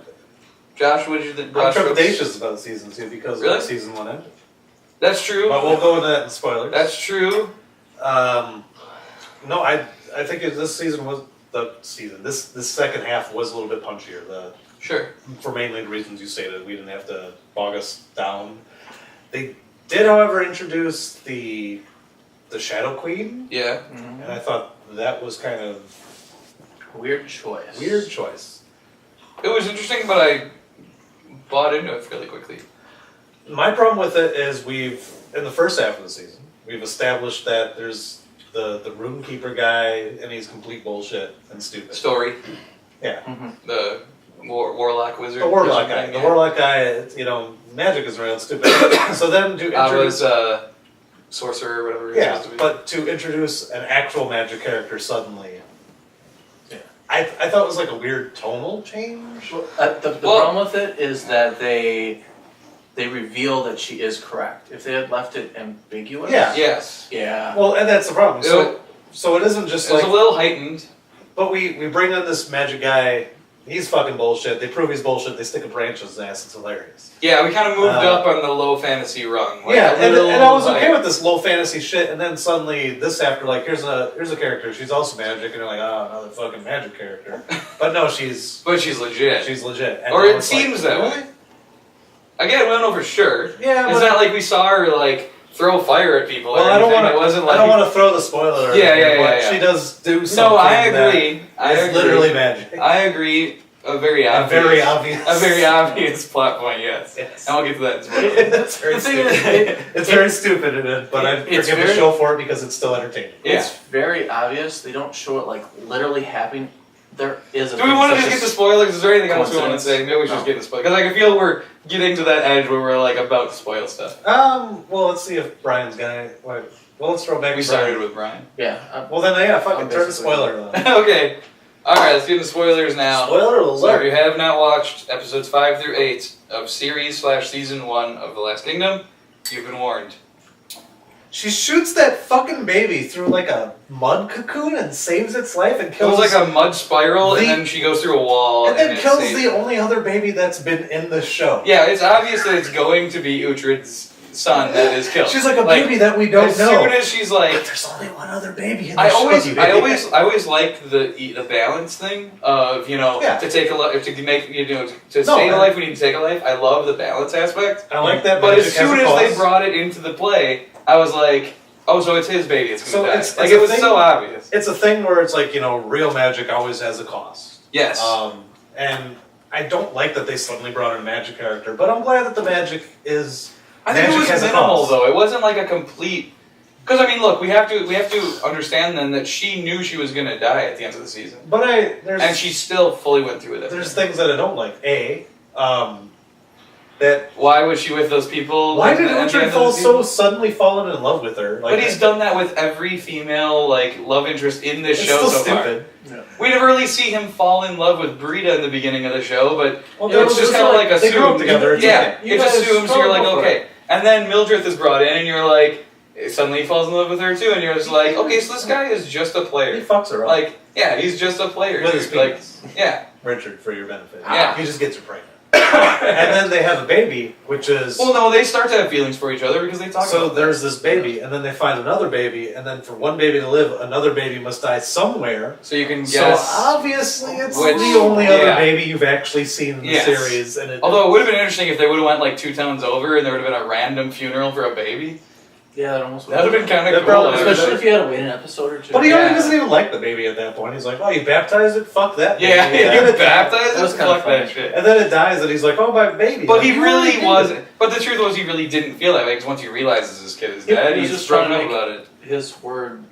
Josh, what did you think? I'm trepidatious about season 2 because Really? of season 1 ended. That's true. But we'll go into that in spoilers. That's true. No, I think this season was this second half was a little bit punchier. Sure. For mainly the reasons you stated, we didn't have to bog us down. They did, however, introduce the Shadow Queen, Yeah. and I thought that was kind of Weird choice. weird choice. It was interesting, but I bought into it fairly quickly. My problem with it is in the first half of the season, we've established that there's the Runekeeper guy, and he's complete bullshit and stupid. Story. Yeah. The warlock wizard. The Warlock guy. thing, The yeah. Warlock guy, magic is real stupid. So then to I introduce... was sorcerer, or whatever. It's yeah, supposed to be. but to introduce an actual magic character suddenly... Yeah. I thought it was like a weird tonal change. The problem with it is that they reveal that she is correct. If they had left it ambiguous, Yeah. Yes. yeah, Well, and that's the problem. So it isn't just It was like... a little heightened. But we bring in this magic guy, he's fucking bullshit, they prove he's bullshit, they stick a branch in his ass, it's hilarious. Yeah, we kind of moved up on the low fantasy rung. Like Yeah, a little, and I was okay like- with this low fantasy shit, and then suddenly this after like here's a character, she's also magic, and you're like, oh, another fucking magic character. But no, she's But she's legit. legit. And Or I it was like, seems that really? way. Again, we don't know for sure. Yeah, It's but not like we saw her like throw fire at people. well, or I don't anything. want It wasn't like I don't want to throw the spoiler. or Yeah, anything, yeah, but yeah. She does do something. No, I agree. It's literally magic. I agree. A very A obvious. very obvious. A very obvious plot point. Yes. Yes. And we'll get to that in spoilers. It's very The thing stupid. is, It's very stupid in it, but I it's forgive the very- show for it because it's still entertaining. Yeah. it's very obvious. They don't show it like literally happening. There is a. Do we want to just get to spoilers? Is there anything else we want to Coincidence? say? Maybe we should just No. get to spoilers. Because I can feel we're getting to that edge where we're like about to spoil stuff. Well, let's see if Brian's guy. Well, let's throw back. We to Brian. started with Brian. Yeah. Well, then yeah, fucking I'm turn the basically- spoiler on. Okay. Alright, let's get into spoilers now. Spoiler So if you alert! have not watched episodes 5 through 8 of series/season 1 of The Last Kingdom, you've been warned. She shoots that fucking baby through like a mud cocoon and saves its life and It kills. was like a mud spiral, and the- then she goes through a wall. and then it kills saves- the only other baby that's been in the show. Yeah, it's obvious that it's going to be Uhtred's son that is killed. She's like a baby that we don't as know. soon as she's But like, there's only one other baby in the I show. always like the balance thing of Yeah. to take a life to make to No, save a I- life we need to take a life. I love the balance aspect. I like that. But magic as has soon a as they cause. brought it into the play, I was like, oh, so it's his baby. It's So gonna die. it's Like a it was thing- so obvious. It's a thing where it's like real magic always has a cost. Yes. And I don't like that they suddenly brought in a magic character, but I'm glad that the magic is. I think magic it was has a minimal cost. though. It wasn't like a complete. Because I mean, look, we have to understand then that she knew she was gonna die at the end of the season, But there's and she still fully went through with it. there's things that I don't like. That Why was she with those people? why at did the end of Uhtred the fall season? so suddenly fallen in love with her? But he's done that with every female love interest in this it's show still so stupid. Yeah. We never really see him fall in love with Brita in the beginning of the show, but Well, it's just kind of like they grew up assumed. together. It's Yeah, okay. You it guys assumes go you're like for okay, it. and then Mildred is brought in, and you're like suddenly he falls in love with her too, and you're just like okay, so this guy is just a He player. fucks her up. Like yeah, he's just a player. with his dude. Like penis. yeah, Richard, for your benefit. Yeah. He just gets her pregnant. And then they have a baby, which is. well no, they start to have feelings for each other because they talk. So about there's this baby, and then they find another baby, and then for one baby to live, another baby must die somewhere. that. So you can So guess. obviously, it's which- the only other yeah. baby you've actually seen in the Yes. series, and it. Although it would have been interesting if they would have went like 2 towns over and there would have been a random funeral for a baby. Yeah, that almost. That would have been kind That of cool. probably- Especially if you had to wait an episode or two. But he Yeah. already doesn't even like the baby at that point. He's like, "Oh, you baptized it? Fuck that." Yeah, baby." And you then it- baptized That was it? kinda Fuck that funny. shit. And then it dies, and he's like, "Oh, my baby." But Like, he you really did. wasn't. But the truth was, he really didn't feel that way because once he realizes his kid is Yeah, dead, he was he's just trying broken to up make about it. his word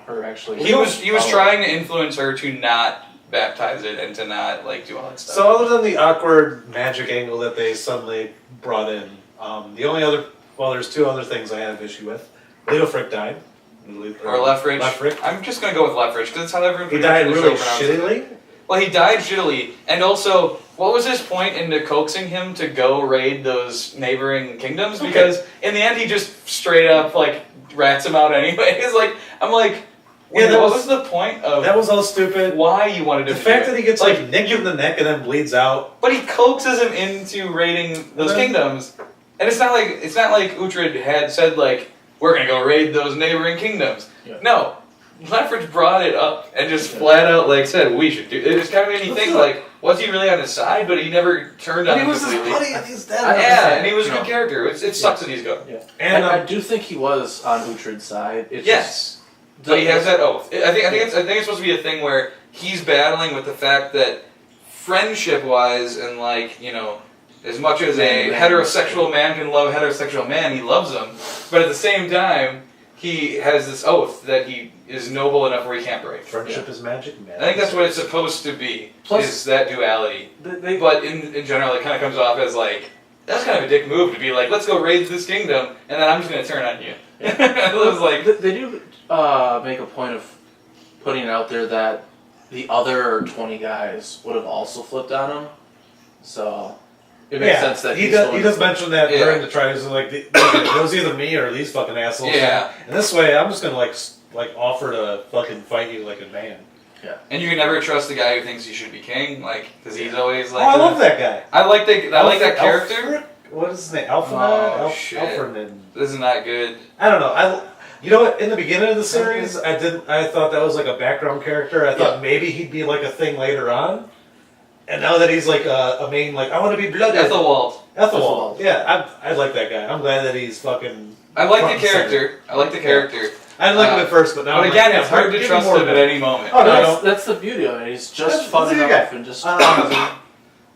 her actually. He was follow. trying to influence her to not baptize it and to not do all that stuff. So other than the awkward magic angle that they suddenly brought in, the only other, there's two other things I have issue with. Leo Frick died. Or Lethbridge. Lethbridge. I'm just gonna go with Lethbridge because it's how everyone. He died pretty really much pronounces it. shittily. Well, he died shittily, and also, what was his point into coaxing him to go raid those neighboring kingdoms? Okay. Because in the end, he just straight up rats him out anyways. I'm like, Yeah, what was the point of That was all stupid. why you wanted to? The fact that he gets like nicked in the neck and then bleeds out. but he coaxes him into raiding those kingdoms, and it's not like Uhtred had said we're gonna go raid those neighboring kingdoms. Yeah. No, Lethbridge brought it up and just flat out said we should do. It was kind of made me think was he really on his side? But he never turned on He him was his completely. buddy and he's dead. Yeah, and he was a good character. It sucks that he's gone. Yeah. And I do think he was on Uhtred's side. It's Yes, but he has that oath. I think it's supposed to be a thing where he's battling with the fact that friendship-wise and as much as a heterosexual man can love a heterosexual man, he loves him. But at the same time, he has this oath that he is noble enough where he can't break. friendship is magic, man. I think that's what it's supposed to be. Plus- is that duality. They, But in general, it kind of comes off as that's kind of a dick move to be let's go raid this kingdom, and then I'm just going to turn on you. It was they do make a point of putting it out there that the other 20 guys would have also flipped on him. So it makes sense that he he's the does. one He does mention that Yeah. during the trials. It was either me or these fucking assholes. Yeah. And this way, I'm just gonna offer to fucking fight you like a man. And you can never trust the guy who thinks he should be king, because he's always I love that guy. I like that character. Alfred? What is his name? Alfred? Oh, shit. Alfred. This is not good. I don't know. You know what? In the beginning of the series, I thought that was a background character. I thought maybe he'd be a thing later on. And now that he's a main, I want to be blooded. Ethelwald. Yeah, I like that guy. I'm glad that he's fucking. I like front the and character. center. I like the character. I didn't like him at first, but now. But I'm again, like, it's hard to give me trust more him of at it. any moment. Oh, no, that's the beauty of it. He's just That's fun a good enough guy. and just. I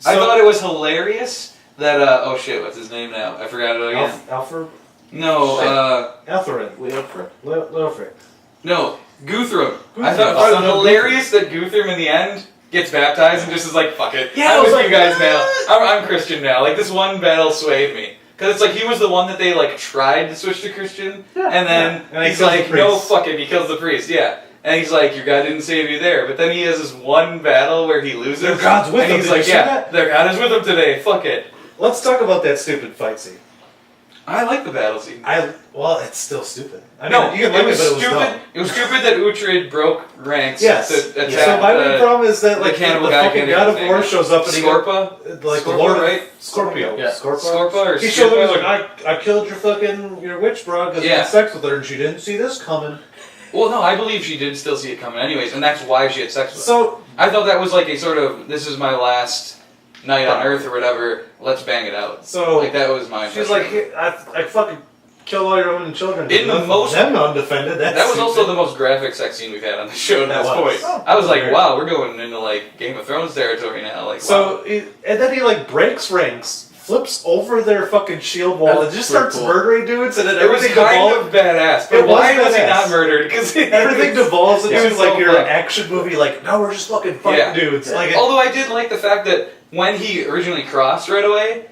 thought it was hilarious that oh shit, what's his name now? I forgot it again. Alfred? No, Alfred. Leofric. no, Guthrum. I Guthrum. thought it Oh, was no, hilarious that Guthrum in the end gets baptized and just is fuck it. Yeah, I I'm was with like, you guys now. what? I'm Christian now. This one battle swayed me. Because it's he was the one that they tried to switch to Christian, Yeah, and then yeah. And he he's kills the no, priest. fuck it, he kills the priest, yeah. And he's your God didn't save you there. But then he has this one battle where he loses. Their God's with and him. he's Did you see yeah, that? their God is with him today, fuck it. Let's talk about that stupid fight scene. I like the battle scene. It's still stupid. I No, mean, you can like it was but it was stupid. dumb. It was stupid that Uhtred broke ranks Yes. to attack So my main problem is that the cannibal the guy fucking can't God of even War say it. shows up and Scorpa? the Scorpa, Lord right? Scorpio. Yeah. Scorpa or He showed up. Scorpa? He's I killed your witch bro because I Yeah. had sex with her and she didn't see this coming. Well, no, I believe she did still see it coming anyways, and that's why she had sex with him. So I thought that was a sort of, this is my last night on Earth or whatever, let's bang it out. That was my she's impression. I fucking kill all your women and children. In the Left most- them undefended. That's That was also stupid. the most graphic sex scene we've had on the show at That this was. point. Oh, I was weird. wow, we're going into Game of Thrones territory now. Wow. So, and then he breaks ranks, flips over their fucking shield wall, and just pretty starts cool. murdering dudes, and then it was everything kind devolves. of badass, but It was why was he badass. not murdered? Because Everything devolves into It was so your fun. action movie. Now we're just fucking fighting Yeah. dudes. Although I did like the fact that when he originally crossed right away,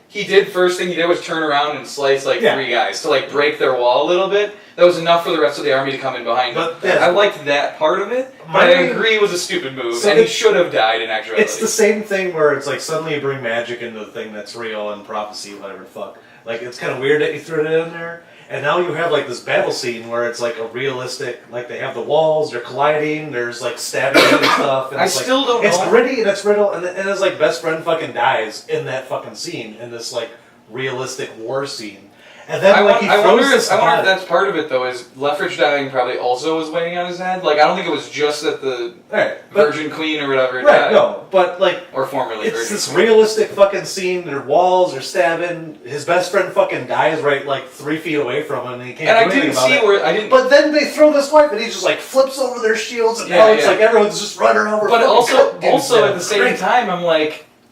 first thing he did was turn around and slice 3 guys to break their wall a little bit. That was enough for the rest of the army to come in behind him. But, yeah. I liked that part of it, but My I main- agree it was a stupid move, So and he it's- should have died in actuality. It's the same thing where it's suddenly you bring magic into the thing that's real and prophecy, whatever the fuck. It's kind of weird that you threw it in there. And now you have this battle scene where it's a realistic, they have the walls, they're colliding, there's stabbing and stuff. And I it's still don't know. It's gritty and it's brittle, and his best friend fucking dies in that fucking scene, in this realistic war scene. And then he I throws wonder this if body. that's part of it though. Is Lethbridge dying probably also was weighing on his head? I don't think it was just that the Right, but, Virgin Queen or whatever right, died, no, but or formerly it's Virgin this Queen. realistic fucking scene. Their walls are stabbing. His best friend fucking dies right 3 feet away from him, and he can't And do I anything didn't about see it. where I didn't. But then they throw this wipe, and he just flips over their shields, and now it's everyone's just running over. But fucking also dudes at down. the same Great. time, I'm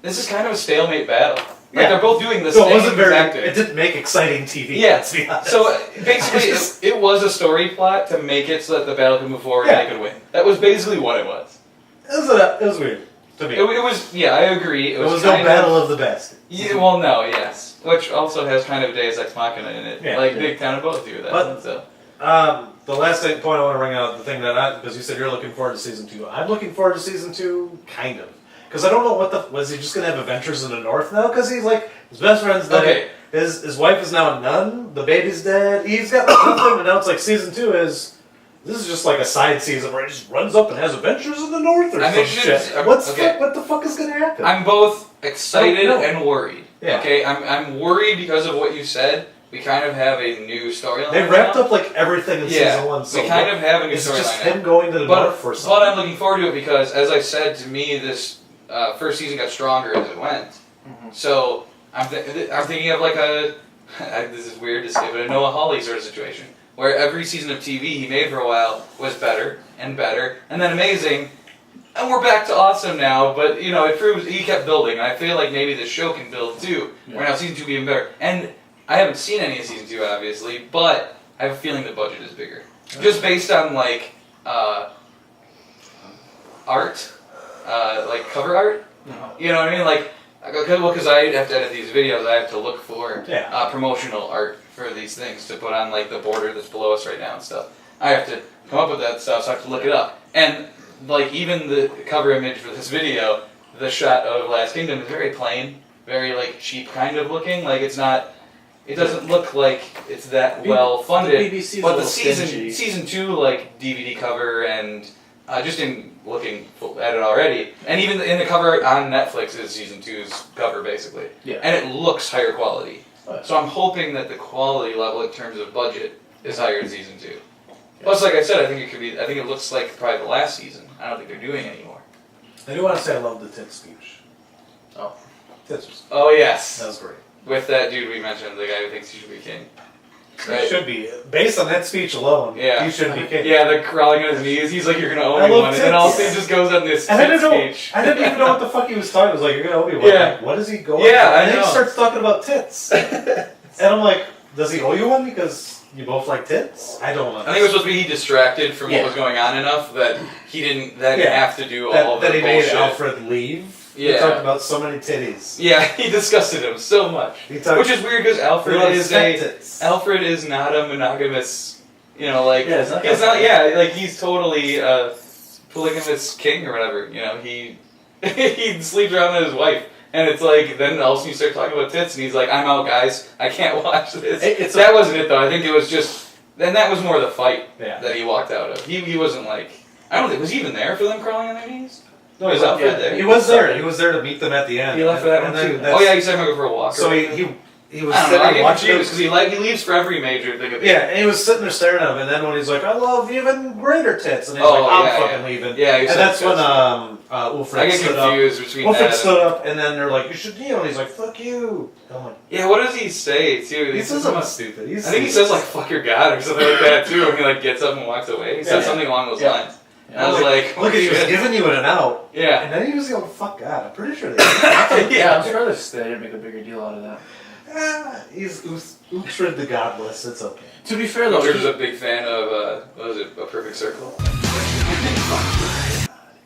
this is kind of a stalemate battle. Like, Yeah. they're both doing the So same it wasn't very. exact thing. It didn't make exciting TV. Yeah. Let's be honest. So basically, it was a story plot to make it so that the battle could move forward and they could win. That was basically what it was. It was weird to me. It was, yeah, I agree. It There was was no kind battle of the best. Yeah, well, no, yes, which also has kind of Deus Ex Machina in it. Yeah. Like they kind of both do that. But- so The last point I want to bring out, the thing that because you said you're looking forward to season 2. I'm looking forward to season 2, kind of, because I don't know was he just gonna have adventures in the north now? Because he's like his best friend's dead. Okay. His wife is now a nun. The baby's dead. He's got nothing, and now it's like season 2 is. This is just like a side season where he just runs up and has adventures in the north or I some think shit. it's- okay. What the fuck is gonna happen? I'm both excited I don't know. and worried. Yeah. Okay, I'm worried because of what you said. We kind of have a new storyline. They wrapped now. up like everything in season 1. So we kind of have a new is it just storyline. now. him going to the north for something? But I'm looking forward to it because, as I said, to me, this first season got stronger as it went. So I'm thinking of like a this is weird to say, but a Noah Hawley sort of situation where every season of TV he made for a while was better and better, and then amazing, and we're back to awesome now. But it proves he kept building, and I feel like maybe the show can build too. Yeah. Where now season 2 will be even better, and I haven't seen any of season 2 obviously, but I have a feeling the budget is bigger, just based on like art, like cover art. You know what I mean? Like, because I have to edit these videos, I have to look for promotional art for these things to put on like the border that's below us right now and stuff. I have to come up with that stuff, so I have to look it up. And like even the cover image for this video, the shot of Last Kingdom is very plain, very like cheap kind of looking. Like it's not. It doesn't look like it's that well funded. The BBC is but a the little stingy. season 2 like DVD cover and just in looking at it already, and even in the cover on Netflix is season 2's cover basically. Yeah. And it looks higher quality. Oh, yeah. So I'm hoping that the quality level in terms of budget is higher in season 2. Plus, like I said, I think it could be. I think it looks like probably the last season. I don't think they're doing anymore. I do want to say I love the Tit speech. Oh. Tits was, Oh yes, that was great. with that dude we mentioned, the guy who thinks he should be king. He Right? should be. Based on that speech alone, Yeah. he should be king. Yeah, the crawling on his knees. He's like, "You're gonna owe I me love one," and then all tits. he just goes on this And I didn't know. speech. I didn't even know what the fuck he was talking. I was like, "You're gonna owe me one." Yeah. Like, what is he going? Yeah, for? I And then know. he starts talking about tits, and I'm like, "Does he owe you one because you both like tits?" I don't know. I think it was supposed to be he distracted from Yeah. what was going on enough that he didn't then Yeah. have to do all that the he made bullshit. Alfred leave. He Yeah. talked about so many titties. Yeah, he disgusted him so much, He talked. which is weird because Alfred tits. Alfred is not a monogamous. Like Yeah, it's not it's that not. Yeah, like he's totally polygamous king or whatever. He he sleeps around with his wife. And it's like, then all of a sudden you start talking about tits, and he's like, "I'm out, guys. I can't watch this." That wasn't it, though. I think it was just. Then that was more the fight Yeah. that he walked out of. He wasn't like. I don't think was he even there for them crawling on their knees. No, Was Alfred there? He was there. He was there to meet them at the end. He left for that And one then too. that's- Oh yeah, he said I'm gonna go for a walk. So or he whatever. was I don't know. I sitting get watching confused because he leaves for every major thing. Yeah, and he was sitting there staring at him, and then when he's like, "I love even greater tits," and he's Oh, like, "I'm yeah, fucking yeah. leaving." Yeah, he And said that's when tits. Ulfric I get stood up. confused between Ulfric that. stood up, and then they're like, "You should kneel," and he's like, "Fuck you." I'm like, Yeah, what does he say too? he says something- something stupid. I think he says like "fuck your god" or something like that too, and he like gets up and walks away. He says Yeah. something along those Yeah. lines. And I was like, "Look at he was shit. giving you an out," Yeah. and then he was going, "Fuck God." I'm pretty sure they. Yeah, I'm surprised they didn't make a bigger deal out of that. He's Uhtred the Godless. It's okay. To be fair though, Richard's a big fan of what was it, A Perfect Circle?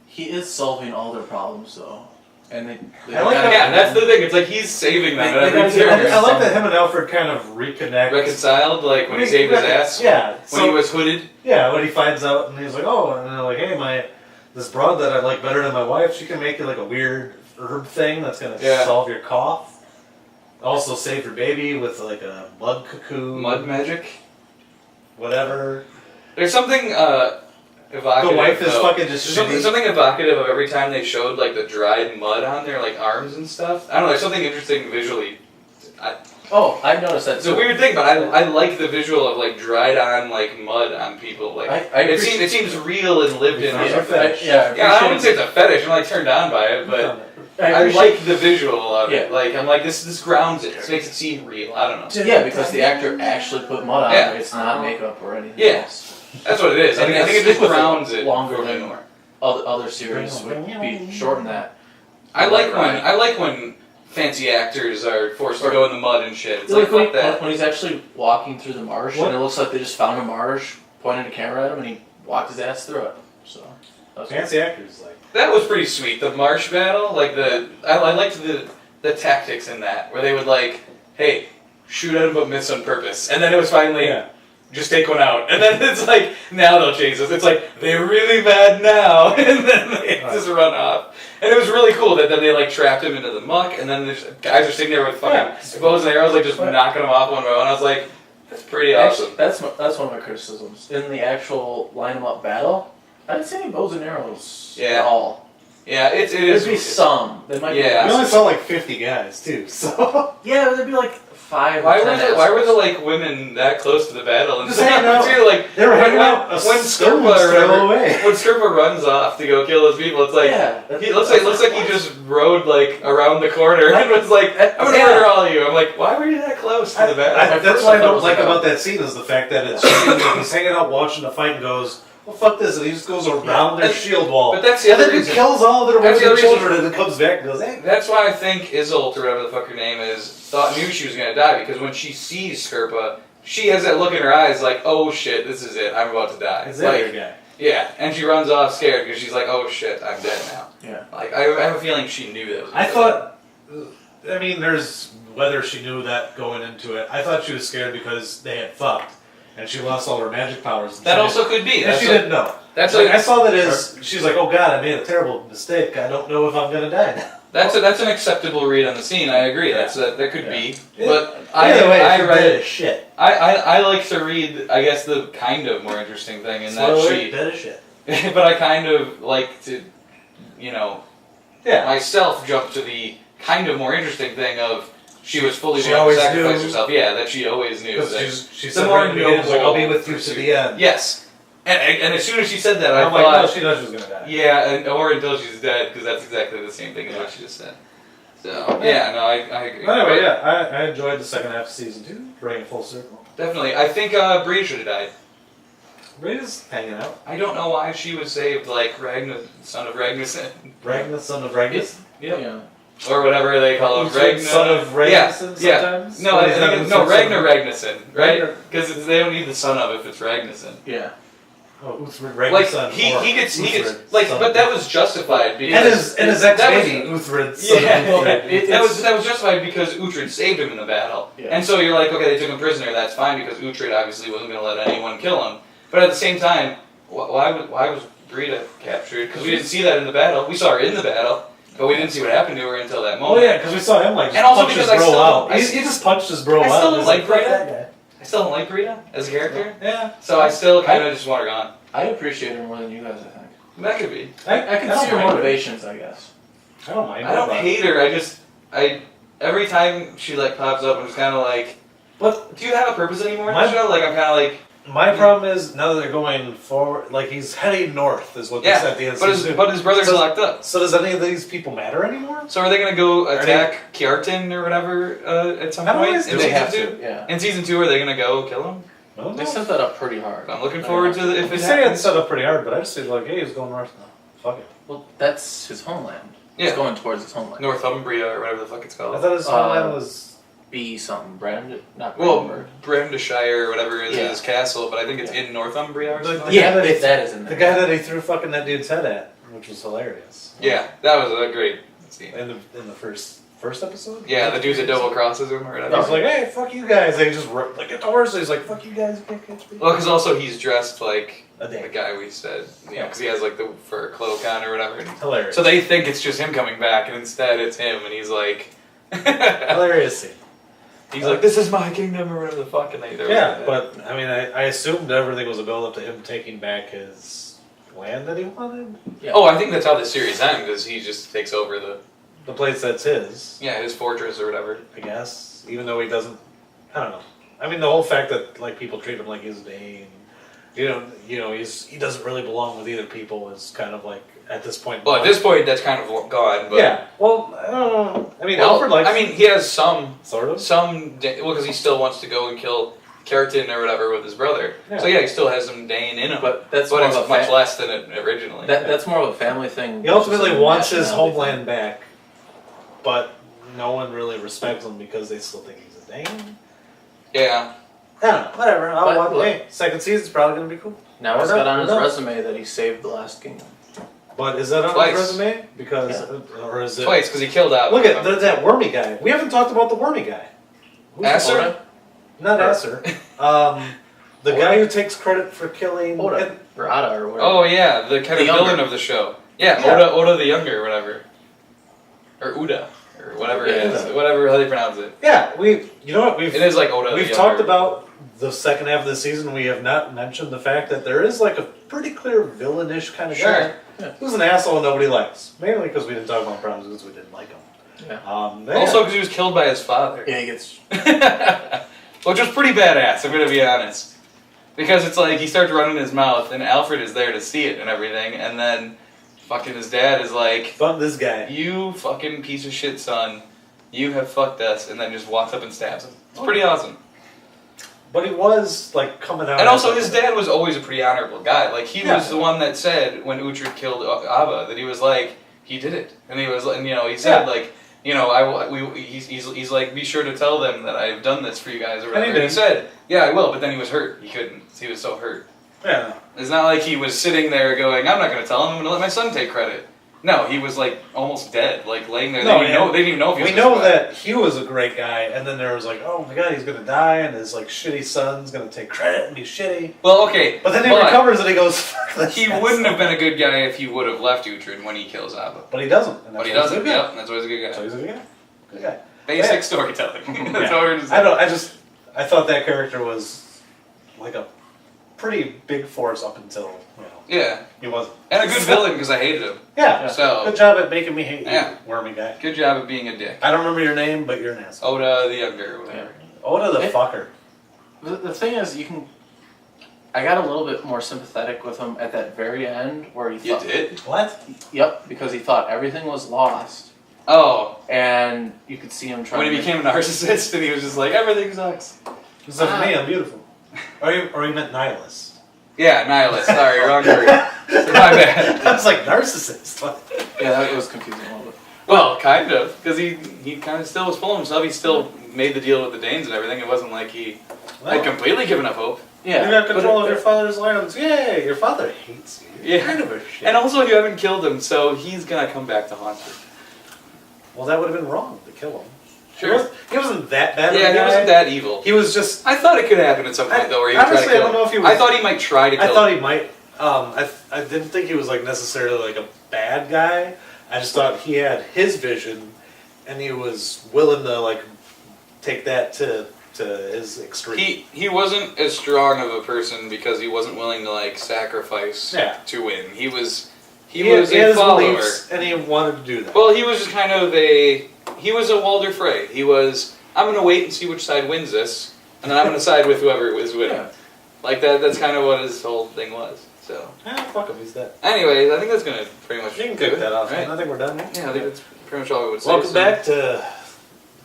he is solving all their problems though, and they I like kinda- Yeah, that's the thing. It's like he's saving them They at every gotta turn. get I like that him and Alfred kind of reconnect. Reconciled, like when he saved his ass. Yeah. When he was hooded. Yeah, when he finds out, and he's like, "Oh," and they're like, "Hey, this broad that I like better than my wife, she can make you like a weird herb thing that's gonna Yeah. solve your cough. Also save your baby with like a mud cocoon, Mud magic. whatever." There's something evocative. The wife is though. fucking just There's shitty. something evocative of every time they showed like the dried mud on their like arms and stuff. I don't know. There's something interesting visually. Oh, I've noticed that It's a too. weird thing, but I like the visual of like dried on like mud on people. Like I it seems real and lived in. It's or a something. fetish. Yeah, Yeah, I wouldn't say it's a fetish. I'm like turned on by it, but I like the visual of it. Yeah. Like I'm like this grounds it. This makes it seem real. I don't know. Yeah, because the actor actually put mud on Yeah. it. It's not makeup or anything Yeah. else. That's what it is. I think it stick just with grounds it longer for me than other series would be shorten that. I like when fancy actors are forced to go in the mud and shit. It's Like like, fuck that. when he's actually walking through the marsh, What? and it looks like they just found a marsh, pointed a camera at him, and he walked his ass through it. So that's Fancy actors, like. That was pretty sweet. The marsh battle, like I liked the tactics in that, where they would like, hey, shoot at him but miss on purpose, and then it was finally Yeah. just take one out, and then it's like now they'll chase us. It's like they're really mad now, and then they just run off. And it was really cool that then they like trapped him into the muck, and then there's guys are sitting there with fucking bows and arrows, like just knocking them off one by one. I was like, that's pretty awesome. Actually, that's one of my criticisms. In the actual line 'em up battle, I didn't see any bows and arrows at all. Yeah, it There'd is. be some. They might Yeah. We only saw like 50 guys too, so. Yeah, there'd be like 5 Why or were 10 why were the like women that close to the battle and Just stuff hanging out. too? Like They were hanging when, out a when stone's Skurpa or throw whatever, away. when Skurpa runs off to go kill those people, it's like Yeah, he looks like he just rode like around the corner and was like, I'm gonna murder all of you. I'm like, why were you that close to the battle? That's first what I I thought it don't was like like a- about that scene is the fact that it's he's hanging out watching the fight and goes, well, fuck this, and he just goes around their And- shield wall. But that's the and other then he reason. kills all their That's women the and other reason- children and then comes back and goes, hey. That's why I think Isolt or whatever the fuck her name is knew she was gonna die, because when she sees Skurpa, she has that look in her eyes like, oh shit, this is it, I'm about to die. Is that Like, your guy? yeah, and she runs off scared because she's like, oh shit, I'm dead now. Yeah. Like I have a feeling she knew that. Was I thought, I mean, there's whether she knew that going into it. I thought she was scared because they had fucked and she lost all her magic powers. And that she also could be. didn't, and she didn't know. That's Like, I a, saw that as she's like, oh god, I made a terrible mistake. I don't know if I'm gonna die now. that's an acceptable read on the scene. I agree. That could be. Yeah. But Either way, I she read. dead as shit. I like to read. I guess the kind of more interesting thing in that Spoiler, she. dead as shit. But I kind of like to, you know, Yeah. myself jump to the kind of more interesting thing of she was fully She willing to always sacrifice knew. herself. Yeah, that she always knew. That, She the said more right in the beginning, like, I'll be with you to pursuit. the end. Yes. And as soon as she said that, I I'm like, thought, no, she knows she's gonna die. yeah, or until she's dead, because that's exactly the same thing as what she just said. So, yeah, no, I agree. Anyway, yeah, I enjoyed the second half of season 2, bringing it full circle. Definitely. I think Bree should have died. Rita's hanging out. I don't know why she was saved, like Ragnar, son of Ragnarsson. Ragnar, son of Ragnus. Yep. Yeah. Or whatever they call him. Ragnar, son of Ragnarsson Yeah, sometimes? No, But I he's think not it's, the no, son Ragnar of- Ragnarsson, right? Ragnar- Because they don't need the son of if it's Ragnarsson. Yeah. Oh, Uthred Like Ragnarsson. he gets Uthred, like, son but of- that was justified because and his that ex-baby, was- Uthred, son Yeah, of Uthred. that was justified because Uhtred saved him in the battle, Yeah. and so you're like, okay, they took him prisoner, that's fine because Uhtred obviously wasn't going to let anyone kill him. But at the same time, why was Brita captured? Because we didn't see that in the battle. We saw her in the battle, but we didn't see what happened to her until that Oh moment. yeah, because we saw him like just And also punch his because I bro still- out. I He still- just punched his bro I out. still and was like like, fuck Brita. that I still don't like Brita as a character, guy. Yeah. so I still kind of just want her gone. I appreciate her more than you guys, I think. That could be. I can don't see her mind her. motivations, I guess. I don't mind. I don't her, hate her. I every time she like pops up, I'm just kind of like, But do you have a purpose anymore in My- the show? Like I'm kind of like, my problem is now that they're going forward, like he's heading north, is what they yeah. said at the end of But season 2. his brother's So- locked up. So does any of these people matter anymore? So are they gonna go Are attack Kjartan or whatever at some How do point I in do They season have 2? to, yeah. In season 2, are they gonna go kill him? No, They set that up pretty hard. I'm looking forward to if They it say it's happens. set up pretty hard, but I just feel like, hey, he's going north now. Fuck it. Well, that's his homeland. Yeah. He's going towards his homeland. Northumbria or whatever the fuck it's I called. thought his homeland was. Be something. Brand, not Well, Brandenburg. Brandishire or whatever is Yeah. his castle, but I think it's Yeah. in Northumbria or The- something. the Yeah, guy that if that is in there. The guy that he threw fucking that dude's head at, which was hilarious. Yeah, that was a great scene. In the first episode? Yeah, the dude that double crosses him or whatever. He's like, hey, fuck you guys. They just like get the horse. He's like, fuck you guys. You can't catch me. Well, because also he's dressed like A the day. guy we said, you know, because he has like the fur cloak on or whatever. Hilarious. So they think it's just him coming back, and instead it's him, and he's like, Hilarious scene. he's like, this is my kingdom or whatever the fuck, and they Yeah, but I mean, I assumed everything was a build up to him taking back his land that he wanted. Oh, I think that's how this series ends, is he just takes over The place that's his, his fortress or whatever. I guess. Even though he doesn't. I don't know. I mean, the whole fact that like people treat him like he's Dane. You know, he doesn't really belong with either people is kind of like at this point. Well, at this point, that's kind of gone, but... Yeah. Well, I don't know. I mean, Well, Alfred likes. I mean, he has some, sort of. well, because he still wants to go and kill Kjartan or whatever with his brother. Yeah. So yeah, he still has some Dane in him, But that's but more it's of a much less than it originally. That's more of a family thing. He ultimately versus a wants his nationality homeland back, but no one really respects him because they still think he's a Dane. Yeah. I don't know. Whatever. But I'll watch. look- Hey, second season's probably gonna be cool. Now Why he's not? got on his Why not? resume that he saved the last kingdom. But is that on Twice. his resume? Because, or is it? Twice, because he killed out. Look at that wormy guy. We haven't talked about the wormy guy. Who's Asser? the- Not Asser. The guy who takes credit for killing. Oda. Or Ada or whatever. Oh yeah, the kind The of younger. villain of the show. Yeah, Yeah. Oda the Younger, or whatever. Or Uda, or whatever it is. Uda. Whatever how they pronounce it. Yeah, you know what? It is like Oda the We've Younger. talked about the second half of the season. We have not mentioned the fact that there is like a pretty clear villainish kind of guy Sure. who's an asshole nobody likes. Mainly because we didn't talk about problems because we didn't like him. Yeah. Also, because he was killed by his father. Yeah, he gets. Which was pretty badass, I'm gonna be honest. Because it's like he starts running his mouth, and Alfred is there to see it and everything, and then fucking his dad is like, Fuck this guy. "You fucking piece of shit, son. You have fucked us," and then just walks up and stabs him. It's pretty awesome. But he was like coming out. And also, as, his dad was always a pretty honorable guy. Like, he Yeah. was the one that said, when Uhtred killed Abba, that he was like, he did it. And he was, and, you know, he said, Yeah. like, you know, he's like, be sure to tell them that I've done this for you guys, or And he whatever. And he did. said, yeah, I will, but then he was hurt. He couldn't. He was so hurt. Yeah. It's not like he was sitting there going, I'm not going to tell him, I'm going to let my son take credit. No, he was, like, almost dead, like, laying there. No, They didn't even know if he was We gonna know survive. that he was a great guy, and then there was like, oh my god, he's gonna die, and his like shitty son's gonna take credit and be shitty. Well, okay. But then he recovers and he goes, fuck this. He guy wouldn't have sucks. been a good guy if he would have left Uhtred when he kills Abba. But he doesn't. And that's But he why he's a doesn't, good guy. yep, and that's why he's a good So guy. he's a good guy. Good guy. Basic Yeah. storytelling. That's Yeah. all we're just I thought that character was like a pretty big force up until, Yeah, he wasn't. and a good villain because I hated him. Yeah. So, Good job at making me hate Yeah. you, wormy guy. good job of being a dick. I don't remember your name, but you're an asshole. Oda the Younger, or whatever. Oda the It- fucker. The thing is, I got a little bit more sympathetic with him at that very end where he You thought. did? What? Yep, because he thought everything was lost, Oh, and you could see him trying. when he to became a narcissist and he was just like, everything sucks. Except for me, I'm beautiful. Or you meant nihilist. Yeah, nihilist. Sorry, wrong word. My bad. I was like, narcissist. Yeah, that was confusing a little bit. Well, kind of, because he kind of still was full of himself. He still made the deal with the Danes and everything. It wasn't like he had completely given up hope. Yeah, You got control but of your father's lands. Yay! Your father hates you. Yeah. Kind of a shit. And also, you haven't killed him, so he's gonna come back to haunt you. Well, that would have been wrong to kill him. Sure. He wasn't that bad. Yeah, of a he guy. wasn't that evil. He was just. I thought it could happen at some point, though, where he would try to Honestly, kill I don't know him. if he was. I thought he might try to kill I thought him. he might. I didn't think he was like necessarily like a bad guy. I just thought he had his vision, and he was willing to like take that to his extreme. He wasn't as strong of a person because he wasn't willing to like sacrifice Yeah. to win. He was had a his follower. beliefs, and he wanted to do that. Well, he was just kind of he was a Walder Frey. He was, I'm gonna wait and see which side wins this, and then I'm gonna side with whoever is winning. Yeah. Like that's kind of what his whole thing was. So, Fuck him, he's dead. anyways, I think that's gonna pretty much You can do take it, that off. right? I think we're done. Yeah, I think that's pretty much all we would say. Welcome so. back to.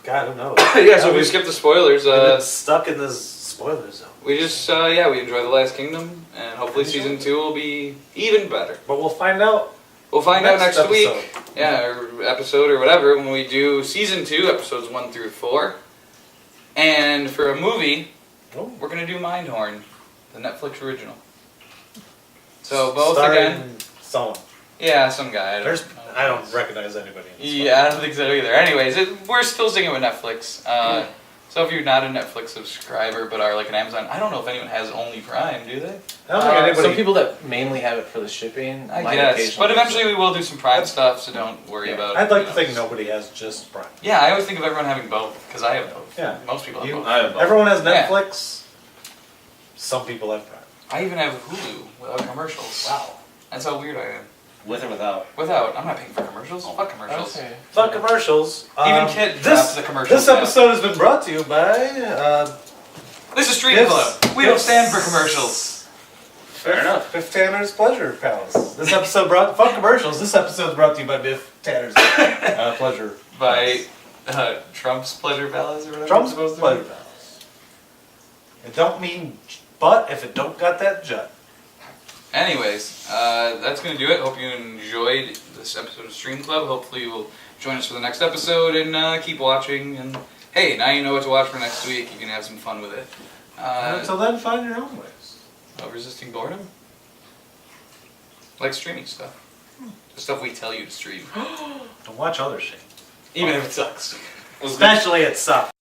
God, who knows? Yeah, so we skipped the spoilers. We've been stuck in this spoiler zone. We just, we enjoyed The Last Kingdom, and hopefully season 2 will be even better. But we'll find out. We'll find out next week, episode. or episode or whatever, when we do season 2, episodes 1 through 4. And for a movie, Oh. we're going to do Mindhorn, the Netflix original. So both Starring again, someone. yeah, some guy. I don't recognize anybody. In this Yeah, I don't think so either. Anyways, we're still sticking with Netflix. So if you're not a Netflix subscriber but are like an Amazon, I don't know if anyone has only Prime, do they? one. I don't think anybody. Some people that mainly have it for the shipping. I might guess. occasionally But use eventually it. we will do some Prime stuff, so don't worry about it. I'd like you to know. think nobody has just Prime. Yeah, I always think of everyone having both, because I have both. Yeah. Most people have You- both. I have both. Everyone has Yeah. Netflix. Some people have Prime. I even have Hulu without commercials. Wow. That's how weird I am. With or without? Without, I'm not paying for commercials. Fuck commercials. Okay. Fuck commercials. Even Kid drops the commercials This now. episode has been brought to you by. This is Stream This- Club. We don't this- stand for commercials. Fair enough. Biff Tanner's Pleasure Palace. This episode brought. Fuck commercials. This episode is brought to you by Biff Tanner's Pleasure. By Trump's Pleasure Palace or whatever. Trump's it's supposed to Pleasure be. Palace. It don't mean butt if it don't got that jut. Anyways, that's going to do it. Hope you enjoyed this episode of Stream Club. Hopefully you will join us for the next episode and keep watching. And hey, now you know what to watch for next week. You can have some fun with it. Until then, find your own ways. Resisting boredom? Like streaming stuff. The stuff we tell you to stream. Don't watch other shit. Even if it sucks. Especially it sucks.